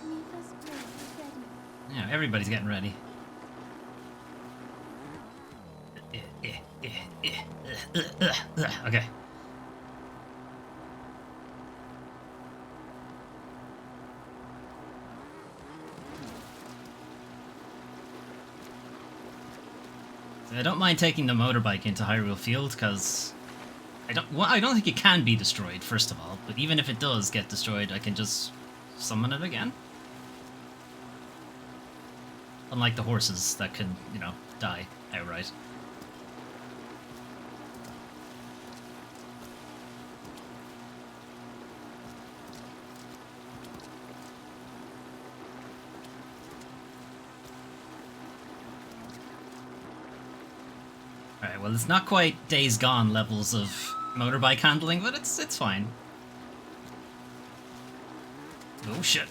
Neva's blade is ready.
Yeah, everybody's getting ready. Okay. So I don't mind taking the motorbike into Hyrule Field because I don't think it can be destroyed, first of all, but even if it does get destroyed, I can just summon it again. Unlike the horses that can, you know, die outright. Alright, well, it's not quite Days Gone levels of motorbike handling, but it's fine. Oh shit.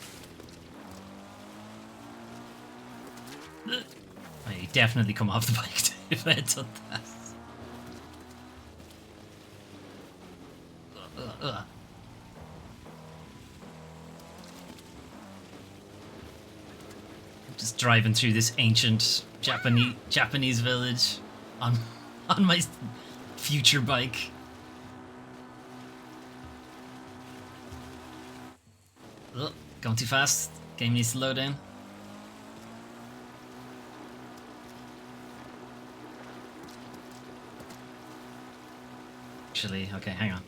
I definitely come off the bike if I had done that. Just driving through this ancient Japanese village on my future bike. Oh, going too fast. Game needs to slow down. Actually, okay, hang on.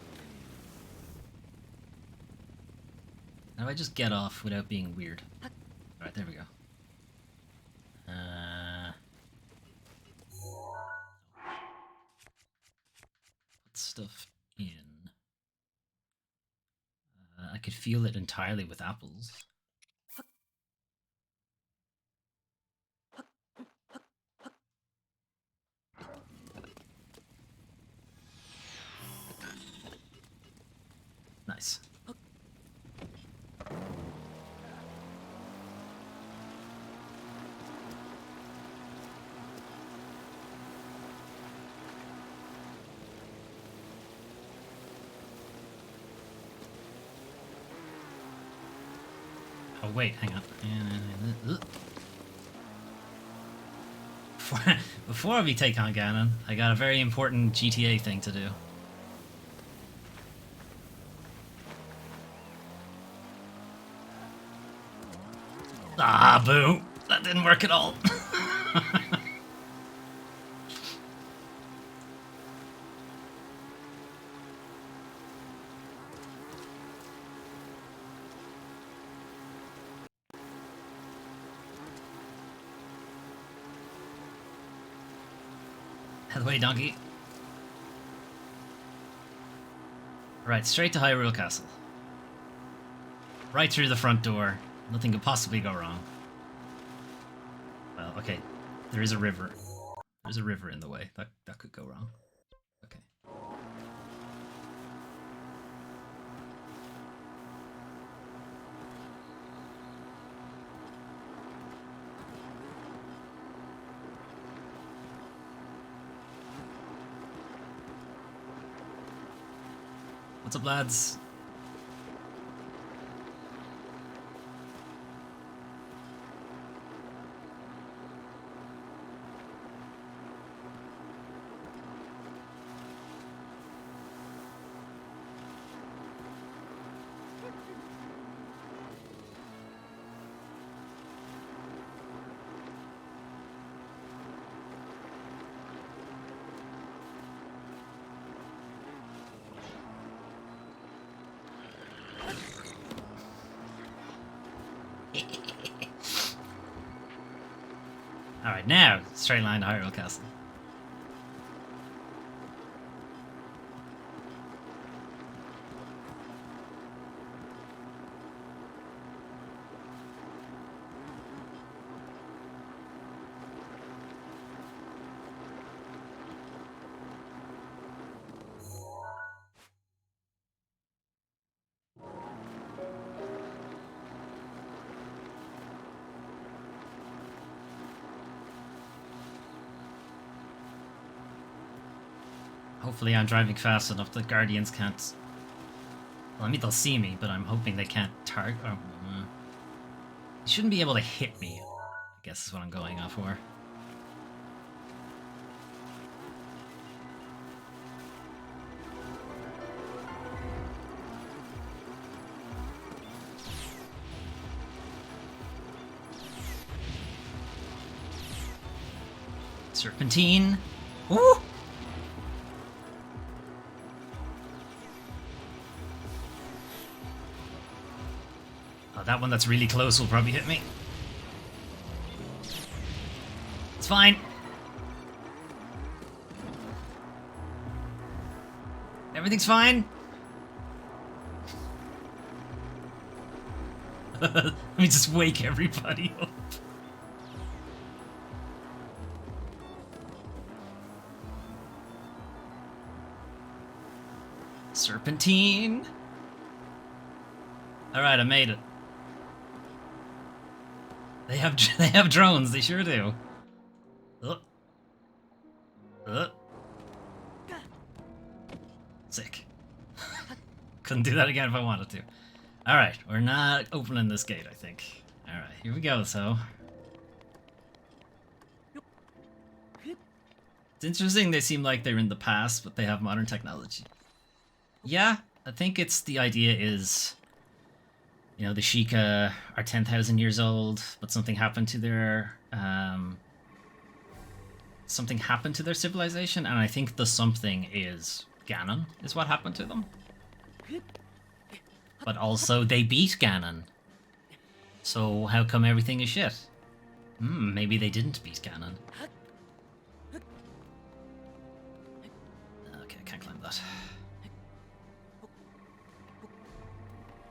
How do I just get off without being weird? Alright, there we go. Put stuff in. I could feel it entirely with apples. Nice. Oh wait, hang on. Before we take on Ganon, I got a very important GTA thing to do. Ah, boo! That didn't work at all. Out of the way, donkey. Right, straight to Hyrule Castle. Right through the front door. Nothing could possibly go wrong. Well, okay. There is a river. There's a river in the way. That could go wrong. Okay. What's up, lads? Alright, now, straight line to Hyrule Castle. Hopefully I'm driving fast enough that Guardians can't... Well, I mean, they'll see me, but I'm hoping they can't target... Oh, they shouldn't be able to hit me, I guess is what I'm going off for. Serpentine. Ooh! that one that's really close will probably hit me. It's fine. Everything's fine. Let me just wake everybody up. Serpentine. All right, I made it. They have drones. They sure do. Sick. Couldn't do that again if I wanted to. All right, we're not opening this gate, I think. All right, here we go. So it's interesting. They seem like they're in the past, but they have modern technology. Yeah, I think it's the idea is, you know, the Sheikah are 10,000 years old, but something happened to their civilization, and I think the something is Ganon, is what happened to them. But also they beat Ganon. So how come everything is shit? Maybe they didn't beat Ganon. Okay, I can't climb that.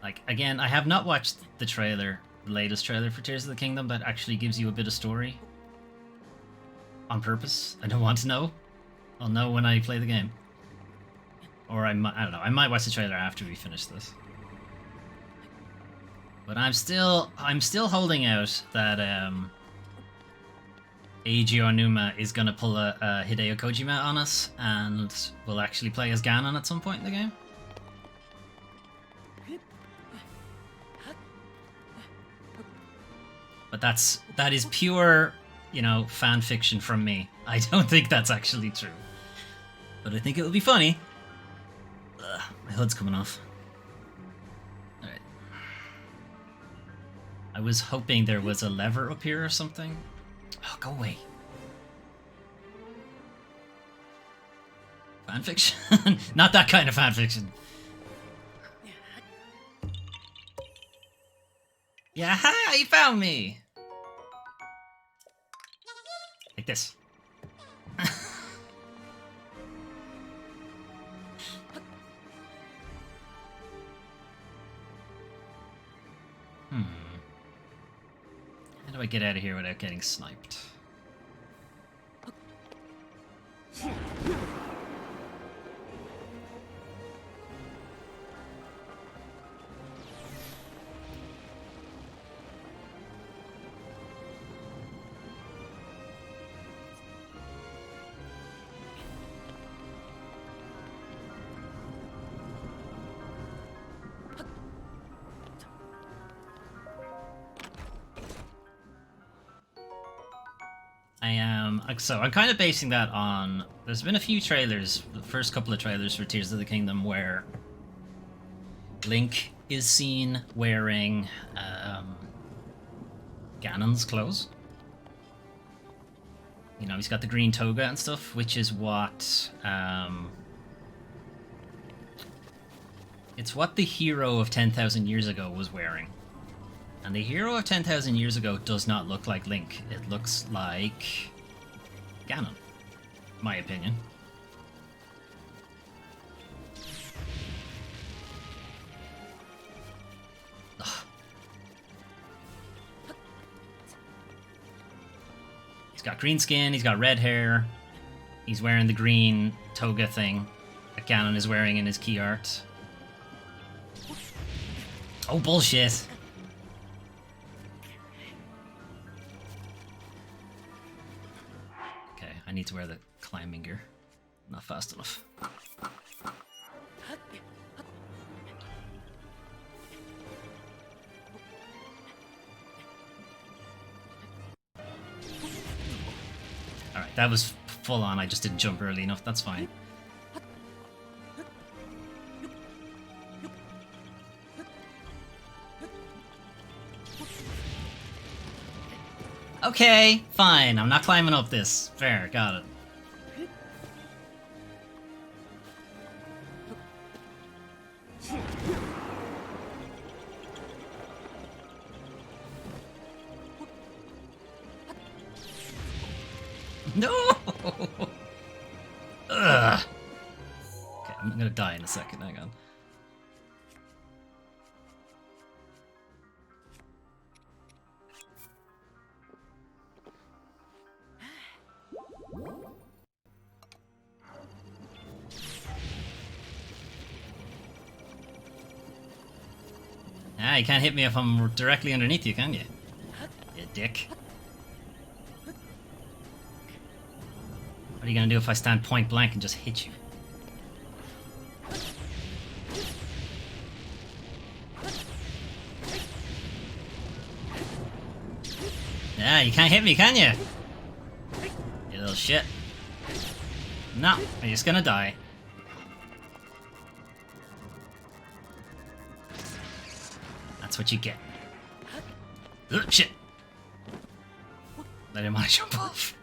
Like, again, I have not watched the trailer, the latest trailer for Tears of the Kingdom that actually gives you a bit of story. On purpose. I don't want to know. I'll know when I play the game. Or I don't know, I might watch the trailer after we finish this. But I'm still holding out that Eiji Onuma is gonna pull a Hideo Kojima on us and will actually play as Ganon at some point in the game. But that is pure, you know, fan fiction from me. I don't think that's actually true. But I think it will be funny. Ugh, my hood's coming off. Alright. I was hoping there was a lever up here or something. Oh, go away. Fanfiction? Not that kind of fanfiction. Yeah, ha! You found me! Like this. How do I get out of here without getting sniped? So I'm kind of basing that on, there's been a few trailers, the first couple of trailers for Tears of the Kingdom, where Link is seen wearing Ganon's clothes. You know, he's got the green toga and stuff, which is what it's what the hero of 10,000 years ago was wearing. And the hero of 10,000 years ago does not look like Link. It looks like Ganon, my opinion. Ugh. He's got green skin, he's got red hair, he's wearing the green toga thing that Ganon is wearing in his key art. Oh, bullshit! I need to wear the climbing gear. Not fast enough. Alright, that was full on. I just didn't jump early enough. That's fine. Okay, fine. I'm not climbing up this. Fair, got it. No! Ugh. Okay, I'm gonna die in a second. Hang on. Ah, you can't hit me if I'm directly underneath you, can you? You dick. What are you gonna do if I stand point blank and just hit you? Yeah, you can't hit me, can you? You little shit. No, you're just gonna die. That's what you get. Ugh, shit. I didn't want to jump off.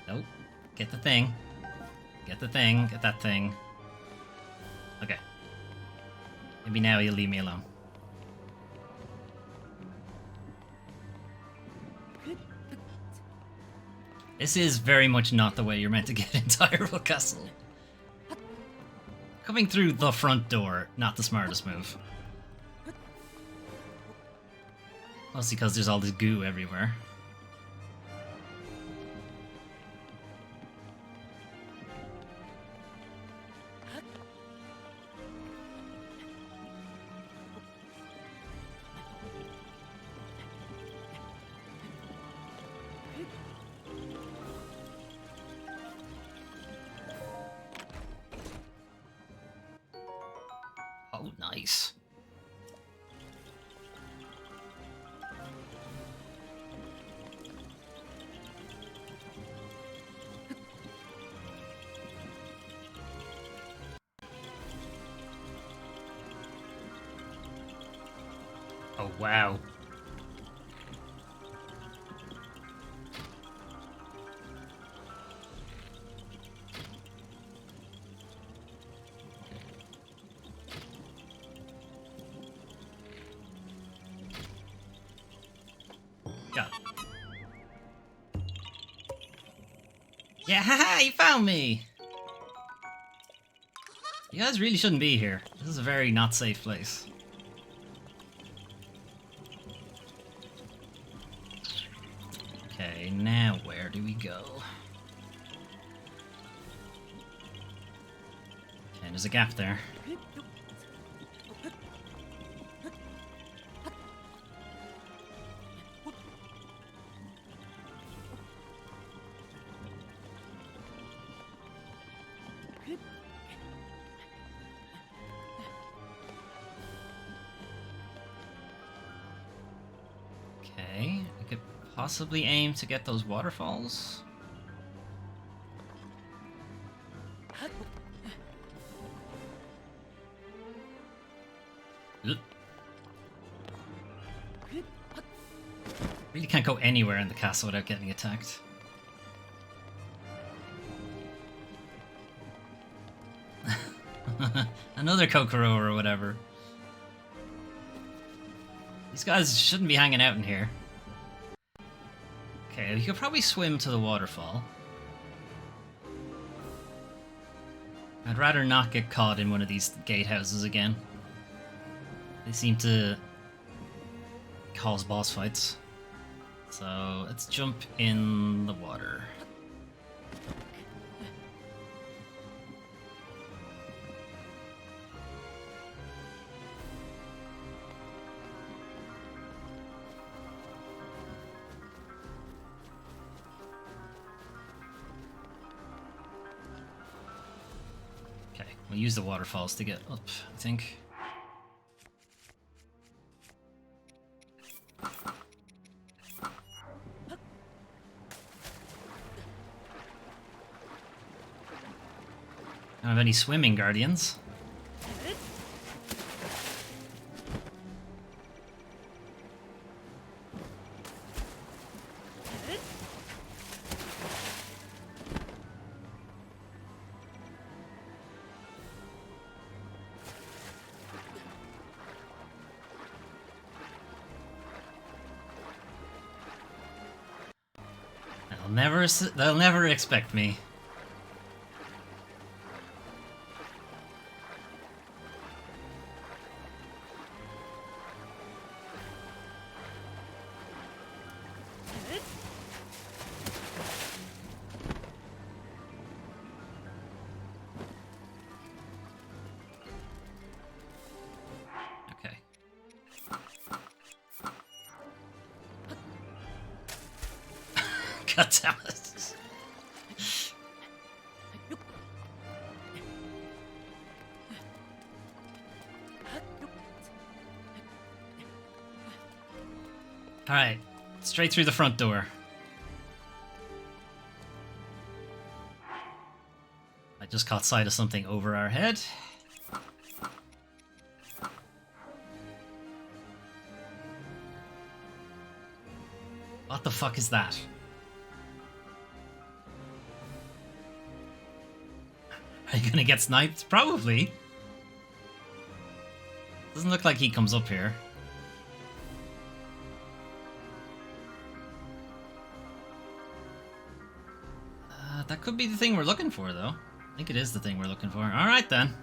Nope. Get the thing. Get the thing. Get that thing. Okay. Maybe now you'll leave me alone. This is very much not the way you're meant to get into Hyrule Castle. Coming through the front door, not the smartest move. Mostly because there's all this goo everywhere. Oh, nice. Oh, wow. Got it. Yeah, haha, you found me! You guys really shouldn't be here. This is a very not safe place. Okay, now where do we go? Okay, there's a gap there. Okay, we could possibly aim to get those waterfalls. Oop. Really can't go anywhere in the castle without getting attacked. Another Kokoro or whatever. These guys shouldn't be hanging out in here. Okay, we could probably swim to the waterfall. I'd rather not get caught in one of these gatehouses again. They seem to cause boss fights. So let's jump in the water. Okay, we'll use the waterfalls to get up, I think. Don't have any swimming guardians. They'll never expect me. Okay. God damn it. Alright, straight through the front door. I just caught sight of something over our head. What the fuck is that? Are you gonna get sniped? Probably. Doesn't look like he comes up here. That could be the thing we're looking for, though. I think it is the thing we're looking for. Alright, then.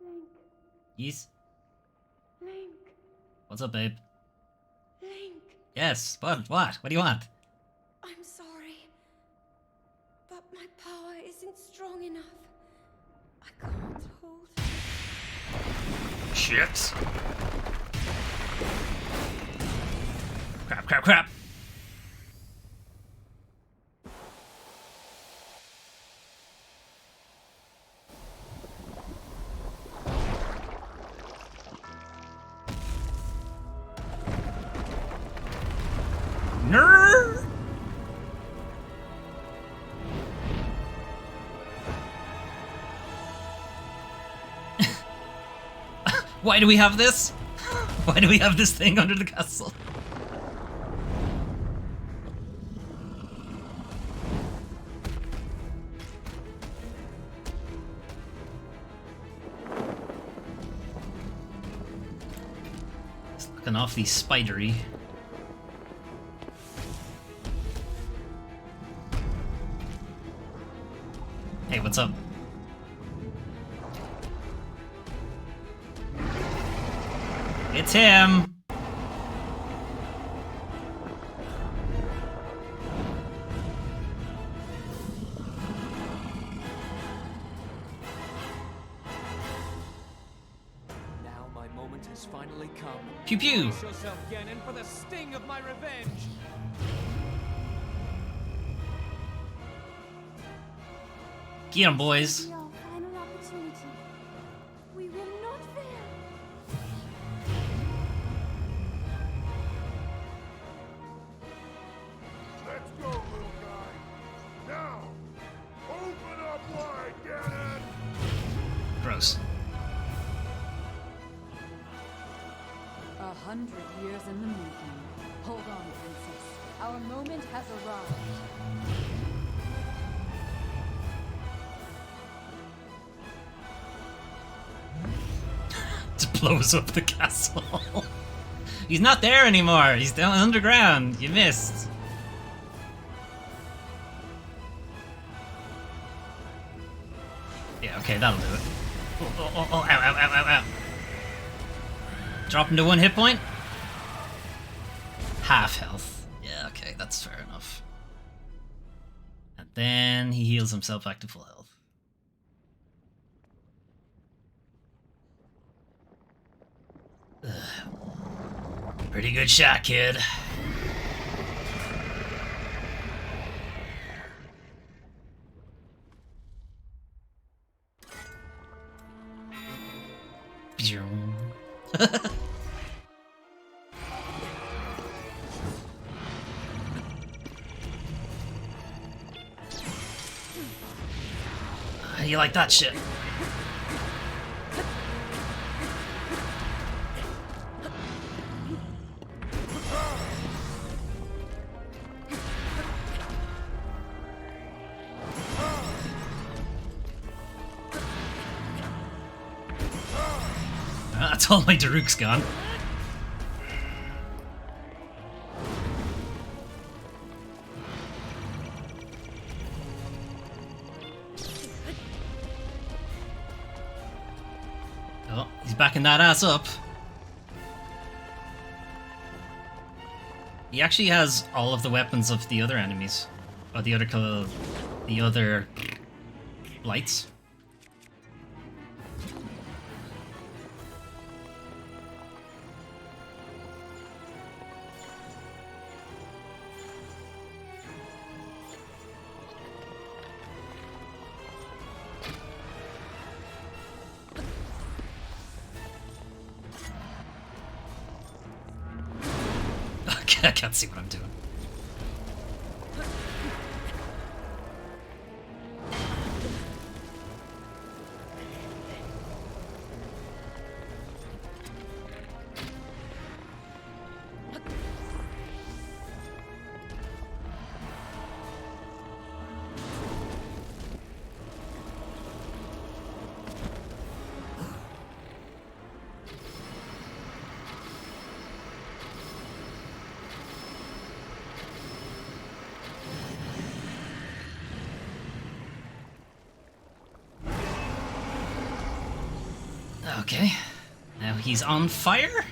Link.
Yes?
Link.
What's up, babe?
Link.
Yes, what? What do you want?
I'm sorry. But my power isn't strong enough. I can't hold it.
Shit. Crap. Nerd. Why do we have this? Why do we have this thing under the castle? It's looking awfully spidery. Hey, what's up? It's him!
Now my moment has finally come.
Pew pew!
Brace yourself, Ganon, for the sting of my revenge.
Get him, boys!
Be our final opportunity. We will not fail.
Let's go, little guy. Now, open up wide, Ganon.
Gross.
100 years in the making. Hold on, princess. Our moment has arrived.
Just blows up the castle. He's not there anymore. He's down underground. You missed. Yeah, okay, that'll do it. Oh, ow. Drop him to 1 hit point. Half health. Yeah, okay, that's fair enough. And then he heals himself back to full health. Pretty good shot, kid. You like that shit? That's all my Daruk's gone. Oh, he's backing that ass up. He actually has all of the weapons of the other enemies. Or the other lights. I can't see what I'm doing. Okay, now he's on fire?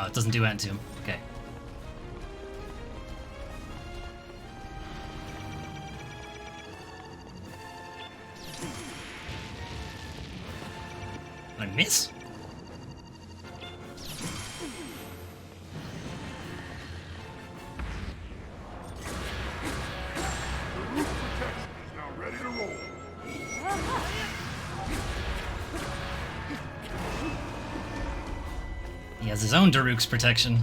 It doesn't do anything to him. Okay. Did I miss?
The roof protection is now ready to roll.
He has his own Daruk's protection.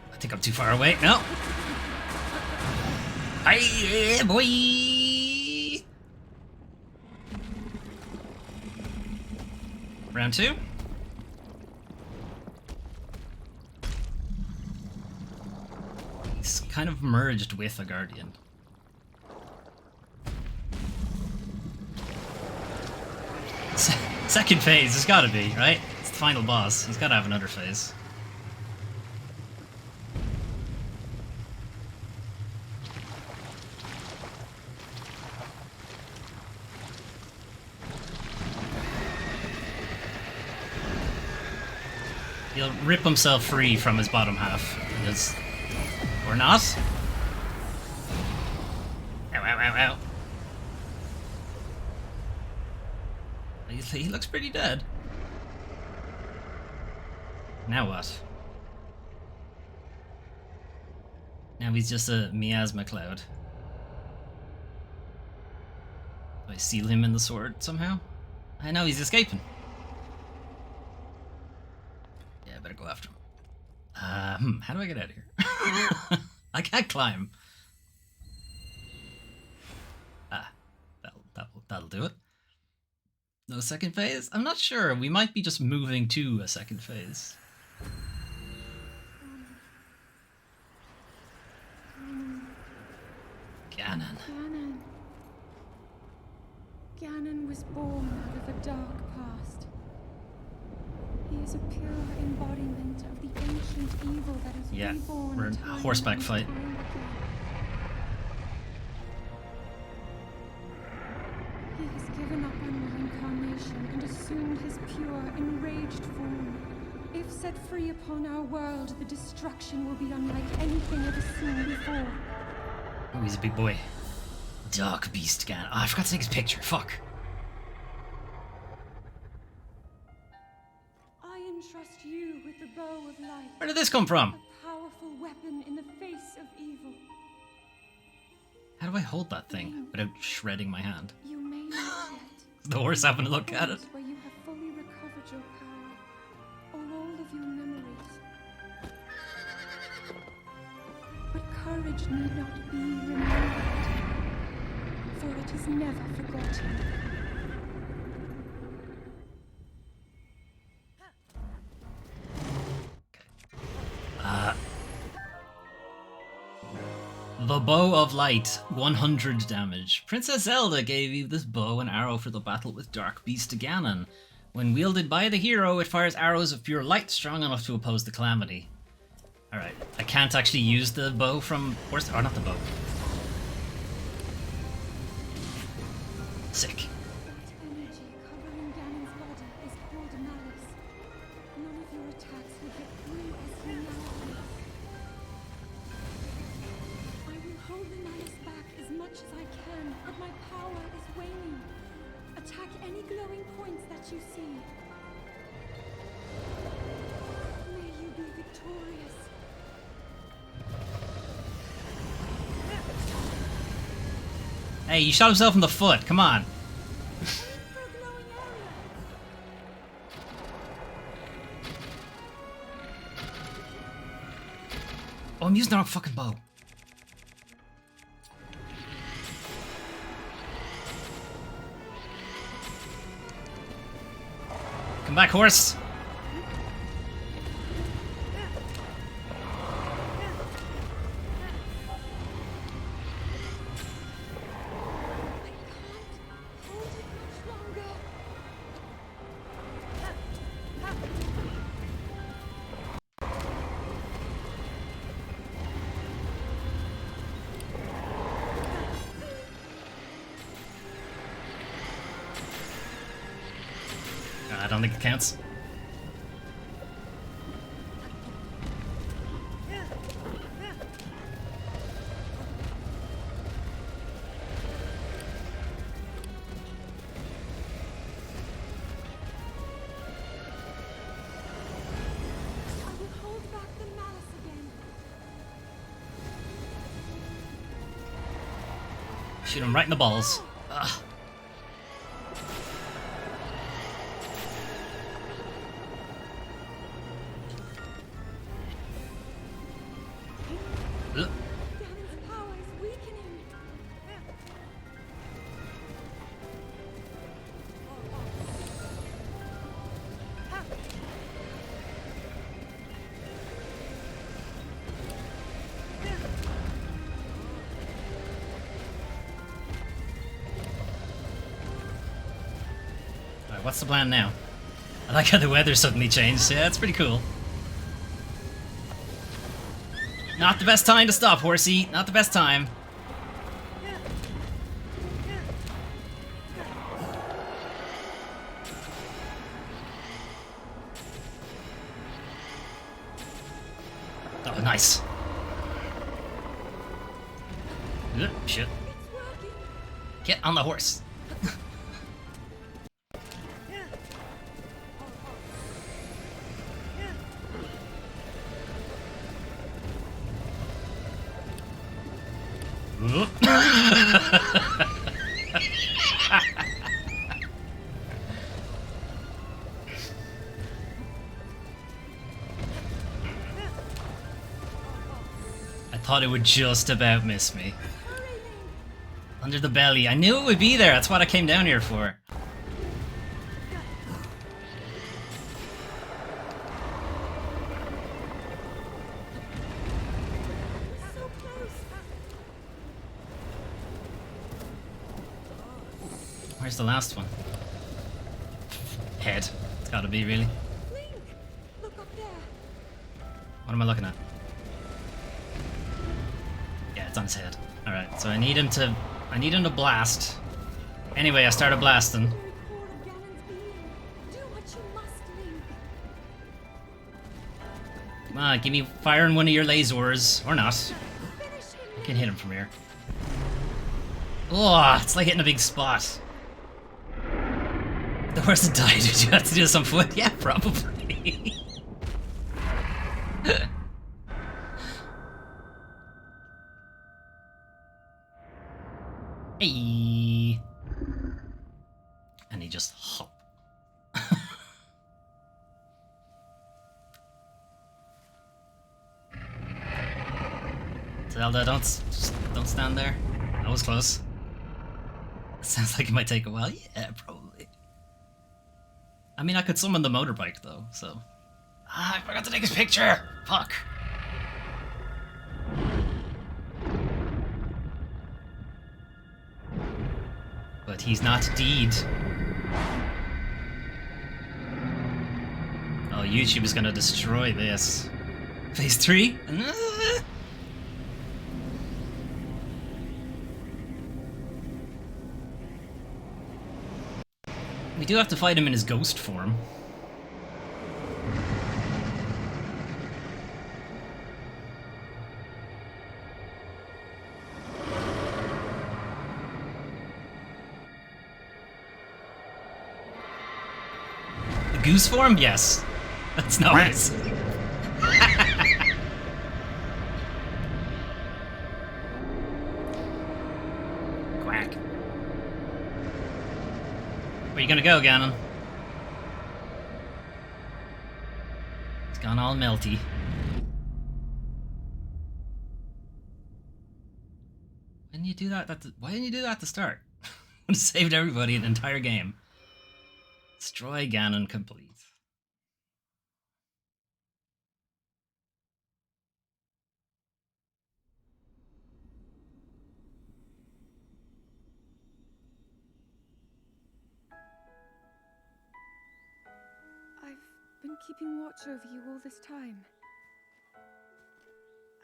I think I'm too far away. No. Hi, boy. Round two. He's kind of merged with a Guardian. Second phase, there's gotta be, right? It's the final boss. He's gotta have another phase. He'll rip himself free from his bottom half. Because... or not. Ow, ow, ow, ow. He looks pretty dead. Now what? Now he's just a miasma cloud. Do I seal him in the sword somehow? I know he's escaping. Yeah, I better go after him. How do I get out of here? I can't climb. Ah, that'll do it. No second phase? I'm not sure. We might be just moving to a second phase. Ganon.
Ganon was born out of a dark past. He is a pure embodiment of the ancient evil that is reborn.
We're in a
time
horseback
and
fight.
time again. He has given up on reincarnation and is assumed his pure, enraged form. If set free upon our world, the destruction will be unlike anything ever seen before.
Oh, he's a big boy. Dark Beast Ganon. Oh, I forgot to take his picture. Fuck.
I entrust you with the bow of light.
Where did this come from?
A powerful weapon in the face of evil.
How do I hold that thing without shredding my hand?
You may not yet.
The horse having a look at it.
Where you have fully recovered your power, or all of your memories. But courage need not be remembered, for it is never forgotten.
The Bow of Light, 100 damage. Princess Zelda gave you this bow and arrow for the battle with Dark Beast Ganon. When wielded by the hero, it fires arrows of pure light strong enough to oppose the calamity. Alright, I can't actually use the bow from... Or not the bow. Sick.
That energy covering Ganon's body is called malice. None of your attacks will get through as he now is. I will hold the malice back as much as I can, but my power is waning. Attack any glowing points that you see. May you be victorious.
Hey, he shot himself in the foot. Come on.
For a glowing area.
Oh, I'm using the wrong fucking bow. Come back, horse.
Hold it much longer.
I don't think it counts.
I will hold back the malice again.
Shoot him right in the balls. Ugh. Ugh.
Ganon's power is weakening.
Alright, what's the plan now? I like how the weather suddenly changed. Yeah, that's pretty cool. Not the best time to stop, horsey. Not the best time. Oh, nice. Ugh, shit.
It's working.
Get on the horse. I thought it would just about miss me. Under the belly. I knew it would be there. That's what I came down here for.
So close.
Where's the last one? Head. It's gotta be, really.
Link, look up there.
What am I looking at? Yeah, it's on his head. Alright, so I need him to blast. Anyway, I started blasting.
Very core of Ganon's being.
Come on, give me fire in one of your lasers. Or not. I can hit him from here. Oh, it's like hitting a big spot. The horse died. Did you have to do this on foot? Yeah, probably. Hey. And he just hop. Zelda, don't stand there. That was close. Sounds like it might take a while. Yeah, probably. I mean, I could summon the motorbike though, so. Ah, I forgot to take his picture. Fuck. But he's not deed. Oh, YouTube is gonna destroy this. Phase 3? We do have to fight him in his ghost form. The goose form? Yes. That's nice. Quack. Where you gonna go, Ganon? It's gone all melty. Why didn't you do that? Why didn't you do that at the start? Would have saved everybody an entire game. Destroy Ganon complete.
I've been keeping watch over you all this time.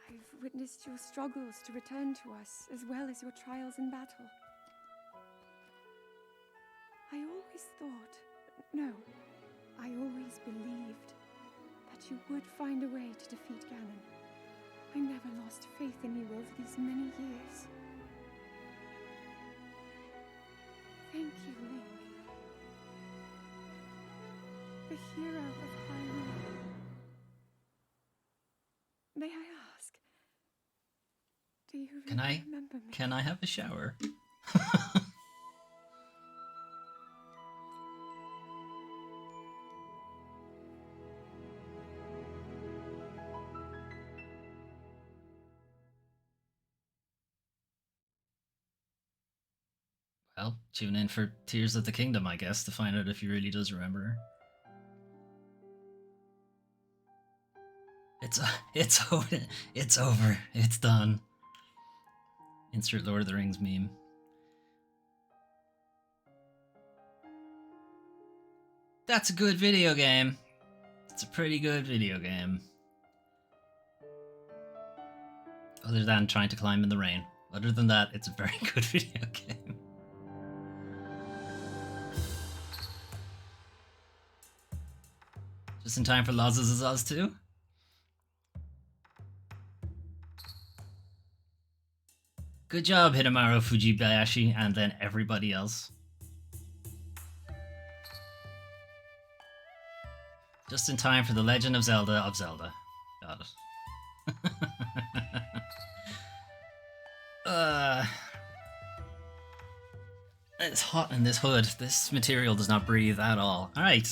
I've witnessed your struggles to return to us, as well as your trials in battle. I always thought, no, I always believed that you would find a way to defeat Ganon. I never lost faith in you over these many years. Thank you, Link. The hero of Hyrule. May I ask, do you really remember me?
Can I have a shower? Well, tune in for Tears of the Kingdom, I guess, to find out if he really does remember her. It's over. It's over. It's done. Insert Lord of the Rings meme. That's a good video game. It's a pretty good video game. Other than trying to climb in the rain. Other than that, it's a very good video game. Just in time for Laz's Oz 2. Good job, Hidemaru Fujibayashi, and then everybody else. Just in time for The Legend of Zelda of Zelda. Got it. It's hot in this hood. This material does not breathe at all. Alright.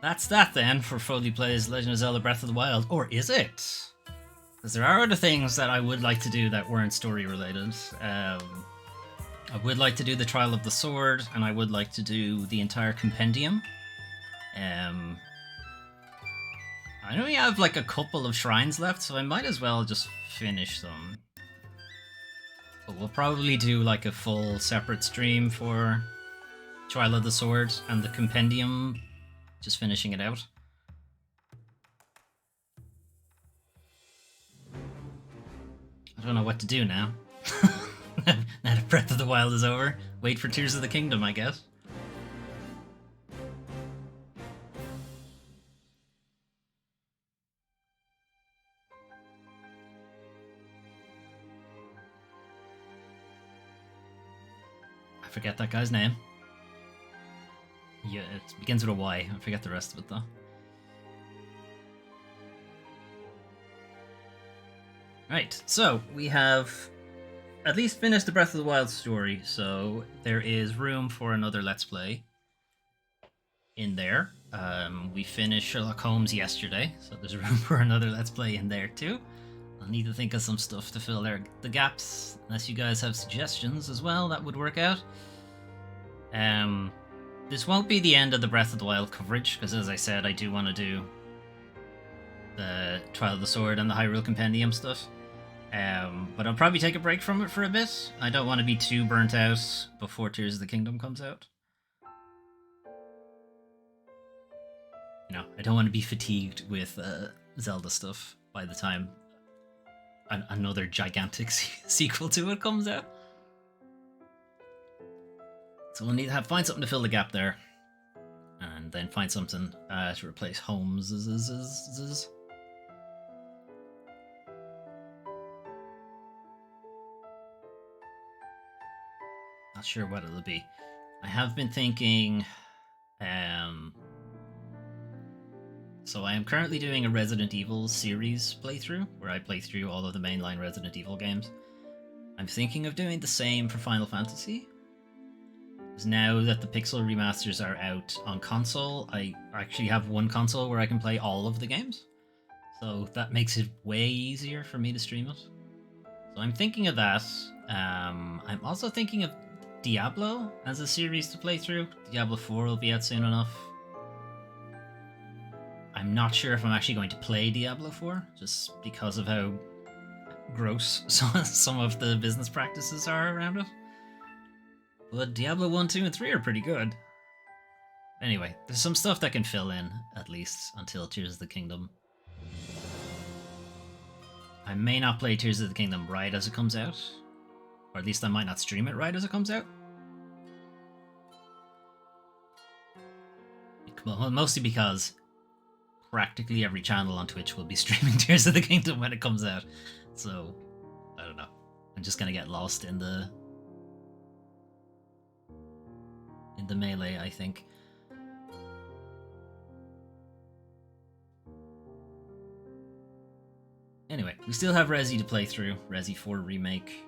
That's that then for Foley Plays Legend of Zelda Breath of the Wild. Or is it? Because there are other things that I would like to do that weren't story related. I would like to do the Trial of the Sword, and I would like to do the entire compendium. I only have like a couple of shrines left, so I might as well just finish them. But we'll probably do like a full separate stream for Trial of the Sword and the compendium, just finishing it out. I don't know what to do now. Now that Breath of the Wild is over, wait for Tears of the Kingdom, I guess. I forget that guy's name. Yeah, it begins with a Y. I forget the rest of it though. Right, so we have at least finished the Breath of the Wild story, so there is room for another Let's Play in there. We finished Sherlock Holmes yesterday, so there's room for another Let's Play in there too. I'll need to think of some stuff to fill the gaps, unless you guys have suggestions as well, that would work out. This won't be the end of the Breath of the Wild coverage, because as I said, I do want to do the Trial of the Sword and the Hyrule Compendium stuff. But I'll probably take a break from it for a bit. I don't want to be too burnt out before Tears of the Kingdom comes out. You know, I don't want to be fatigued with Zelda stuff by the time another gigantic sequel to it comes out. So we'll need to find something to fill the gap there, and then find something to replace Holmes. Not sure what it'll be. I have been thinking. So I am currently doing a Resident Evil series playthrough, where I play through all of the mainline Resident Evil games. I'm thinking of doing the same for Final Fantasy. Because now that the Pixel remasters are out on console, I actually have one console where I can play all of the games. So that makes it way easier for me to stream it. So I'm thinking of that. I'm also thinking of Diablo as a series to play through. Diablo 4 will be out soon enough. I'm not sure if I'm actually going to play Diablo 4, just because of how gross some of the business practices are around it. But Diablo 1, 2, and 3 are pretty good. Anyway, there's some stuff that can fill in, at least, until Tears of the Kingdom. I may not play Tears of the Kingdom right as it comes out. Or at least I might not stream it right as it comes out. Well, mostly because practically every channel on Twitch will be streaming Tears of the Kingdom when it comes out. So, I don't know. I'm just gonna get lost in the melee, I think. Anyway, we still have Resi to play through. Resi 4 Remake.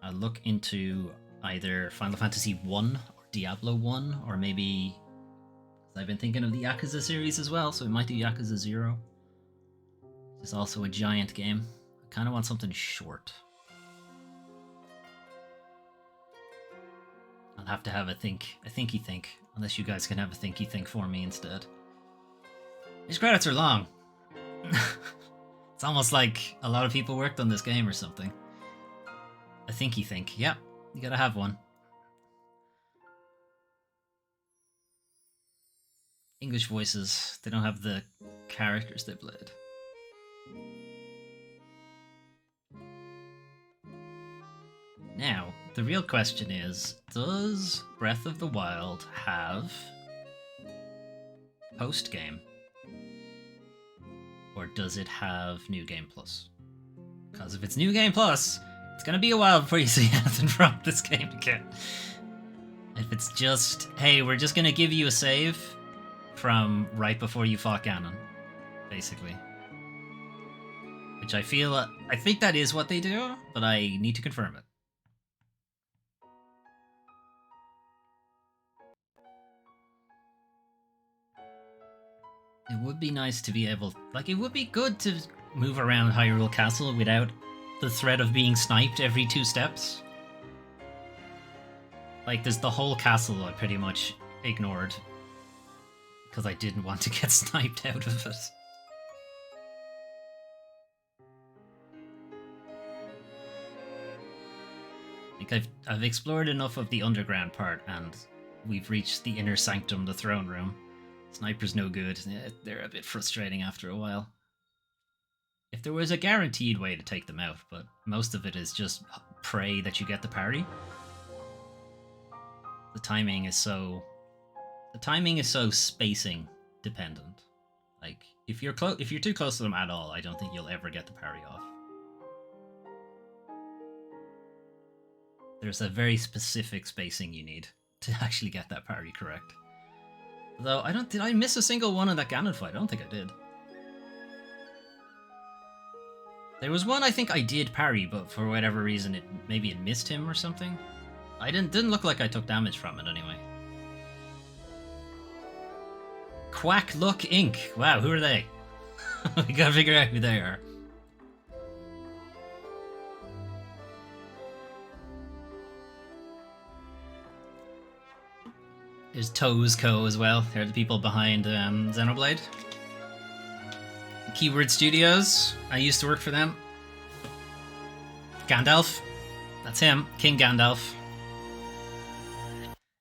I'll look into either Final Fantasy 1 or Diablo 1, or maybe... I've been thinking of the Yakuza series as well, so we might do Yakuza 0. It's also a giant game. I kind of want something short. I'll have to have a thinky think, unless you guys can have a thinky think for me instead. These credits are long. It's almost like a lot of people worked on this game or something. A thinky think. Yep, you gotta have one. English voices, they don't have the characters they played. Now, the real question is, does Breath of the Wild have post-game? Or does it have New Game Plus? Because if it's New Game Plus, it's gonna be a while before you see anything from this game again. If it's just, hey, we're just gonna give you a save from right before you fought Ganon, basically. Which I think that is what they do, but I need to confirm it. It would be nice to be able, it would be good to move around Hyrule Castle without the threat of being sniped every 2 steps. There's the whole castle I pretty much ignored because I didn't want to get sniped out of it. I think I've explored enough of the underground part, and we've reached the inner sanctum, the throne room. Sniper's no good. They're a bit frustrating after a while. If there was a guaranteed way to take them out, but most of it is just pray that you get the parry. The timing is so spacing dependent. If you're too close to them at all, I don't think you'll ever get the parry off. There's a very specific spacing you need to actually get that parry correct. Though did I miss a single one in that Ganon fight? I don't think I did. There was one I think I did parry, but for whatever reason maybe it missed him or something. I didn't look like I took damage from it anyway. Quack Look Inc. Wow, who are they? We gotta figure out who they are. There's Toes Co. as well. They're the people behind Xenoblade. Keyword Studios. I used to work for them. Gandalf. That's him. King Gandalf.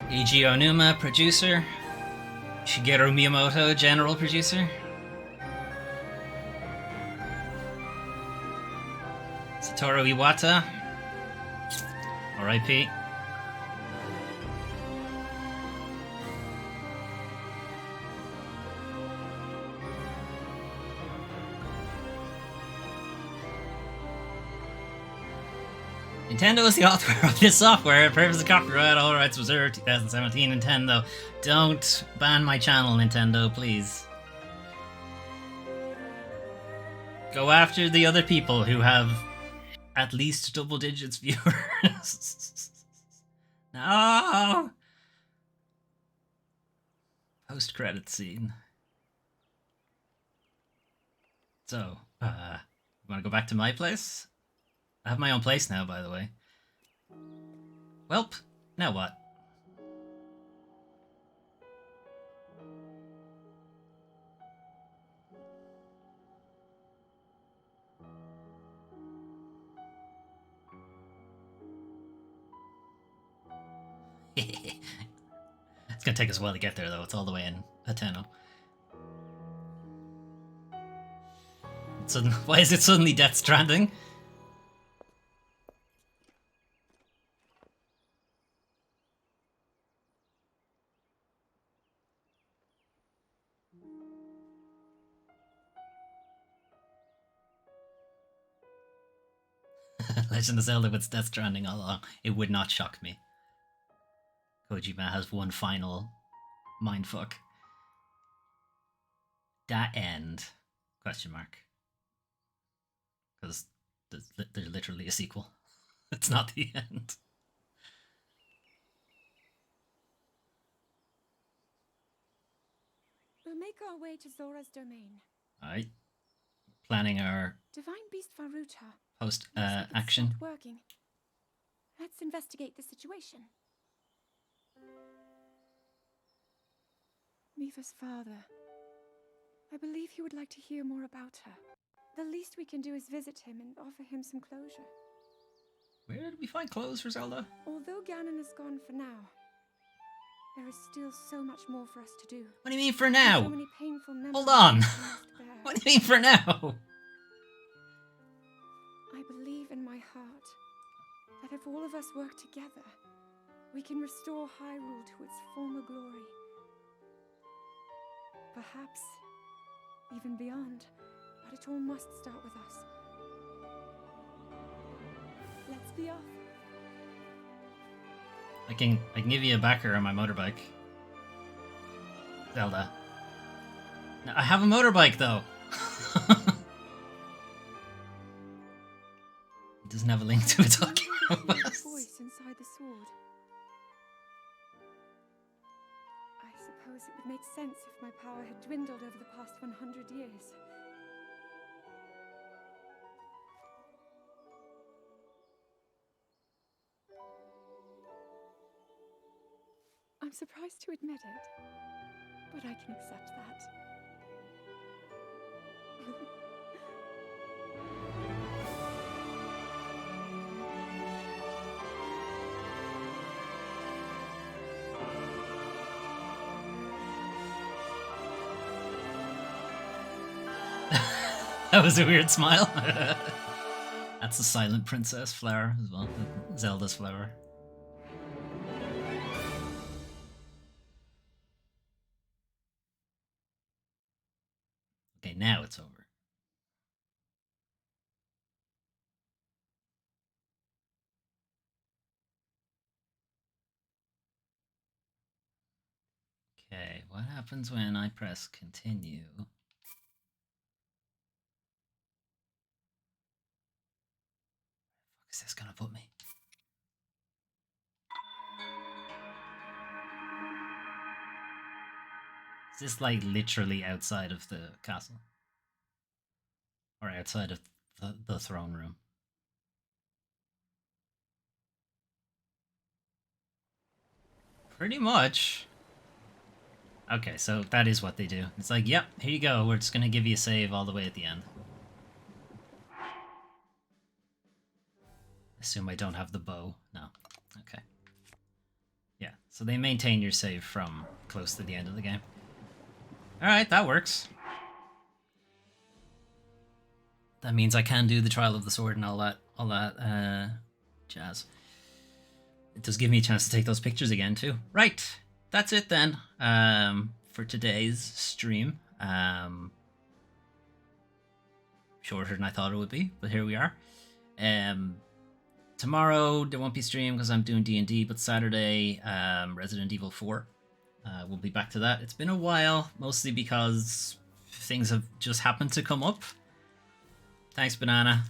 Eiji Onuma, producer. Shigeru Miyamoto, general producer. Satoru Iwata. R.I.P. Nintendo is the author of this software. Purpose of copyright, all rights reserved. 2017 Nintendo. Don't ban my channel, Nintendo, please. Go after the other people who have at least double digits viewers. No! Post-credit scene. So, you want to go back to my place? I have my own place now, by the way. Welp, now what? It's gonna take us a while to get there, though. It's all the way in Hateno. Why is it suddenly Death Stranding? Legend of Zelda with Death Stranding all along. It would not shock me. Kojima has one final mindfuck. That end? Question mark. Because there's literally a sequel. It's not the end.
We'll make our way to Zora's domain.
Alright. Planning our
Divine Beast Varuta.
post
Looks like it's
action.
stopped working. Let's investigate the situation. Miva's father. I believe he would like to hear more about her. The least we can do is visit him and offer him some closure.
Where did we find clothes for Zelda?
Although Ganon is gone for now, there is still so much more for us to do.
What do you mean for now?
So many painful memories
Hold on.
we must bear.
What do you mean for now?
I believe in my heart that if all of us work together, we can restore Hyrule to its former glory. Perhaps even beyond, but it all must start with us. Let's be off.
I can give you a backer on my motorbike. Zelda. No, I have a motorbike though. It doesn't have a link to its
Remember the familiar
Oculus.
voice inside the sword. I suppose it would make sense if my power had dwindled over the past 100 years. I'm surprised to admit it, but I can accept that.
That was a weird smile. That's the silent princess flower as well. Zelda's flower. Okay, now it's over. what happens when I press continue? Where the fuck is this gonna put me? Is this like literally outside of the castle? Or outside of the throne room? Pretty much. Okay, so that is what they do. It's like, yep, here you go. We're just going to give you a save all the way at the end. Assume I don't have the bow. No. Okay. Yeah, so they maintain your save from close to the end of the game. Alright, that works. That means I can do the Trial of the Sword and all that jazz. It does give me a chance to take those pictures again too. Right, that's it then for today's stream. Shorter than I thought it would be, but here we are. Tomorrow there won't be stream because I'm doing D&D, but Saturday, Resident Evil 4. We'll be back to that. It's been a while, mostly because things have just happened to come up. Thanks, Banana.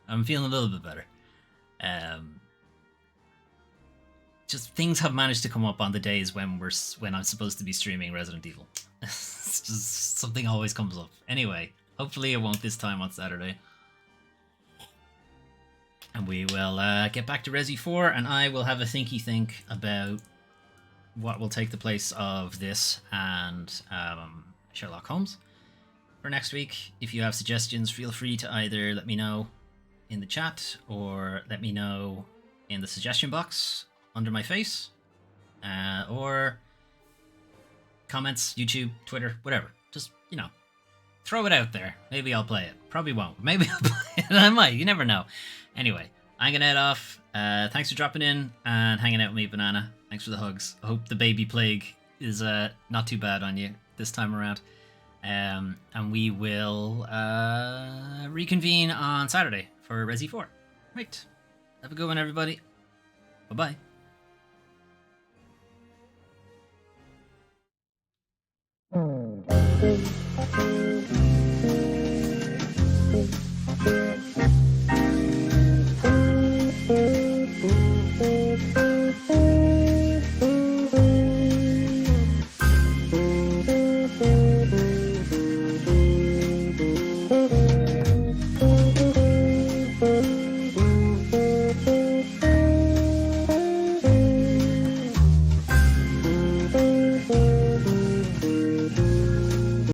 I'm feeling a little bit better. Just things have managed to come up on the days when I'm supposed to be streaming Resident Evil. It's just something always comes up. Anyway, hopefully it won't this time on Saturday. And we will get back to Resi 4, and I will have a thinky think about what will take the place of this and Sherlock Holmes for next week. If you have suggestions, feel free to either let me know in the chat or let me know in the suggestion box under my face, or comments, YouTube, Twitter, whatever. Just, you know, throw it out there. Maybe I'll play it. Probably won't. Maybe I'll play it. I might. You never know. Anyway, I'm gonna head off. Thanks for dropping in and hanging out with me, Banana. Thanks for the hugs. I hope the baby plague is not too bad on you this time around. And we will reconvene on Saturday for Resi 4. Right. Have a good one, everybody. Bye-bye.
Thank you.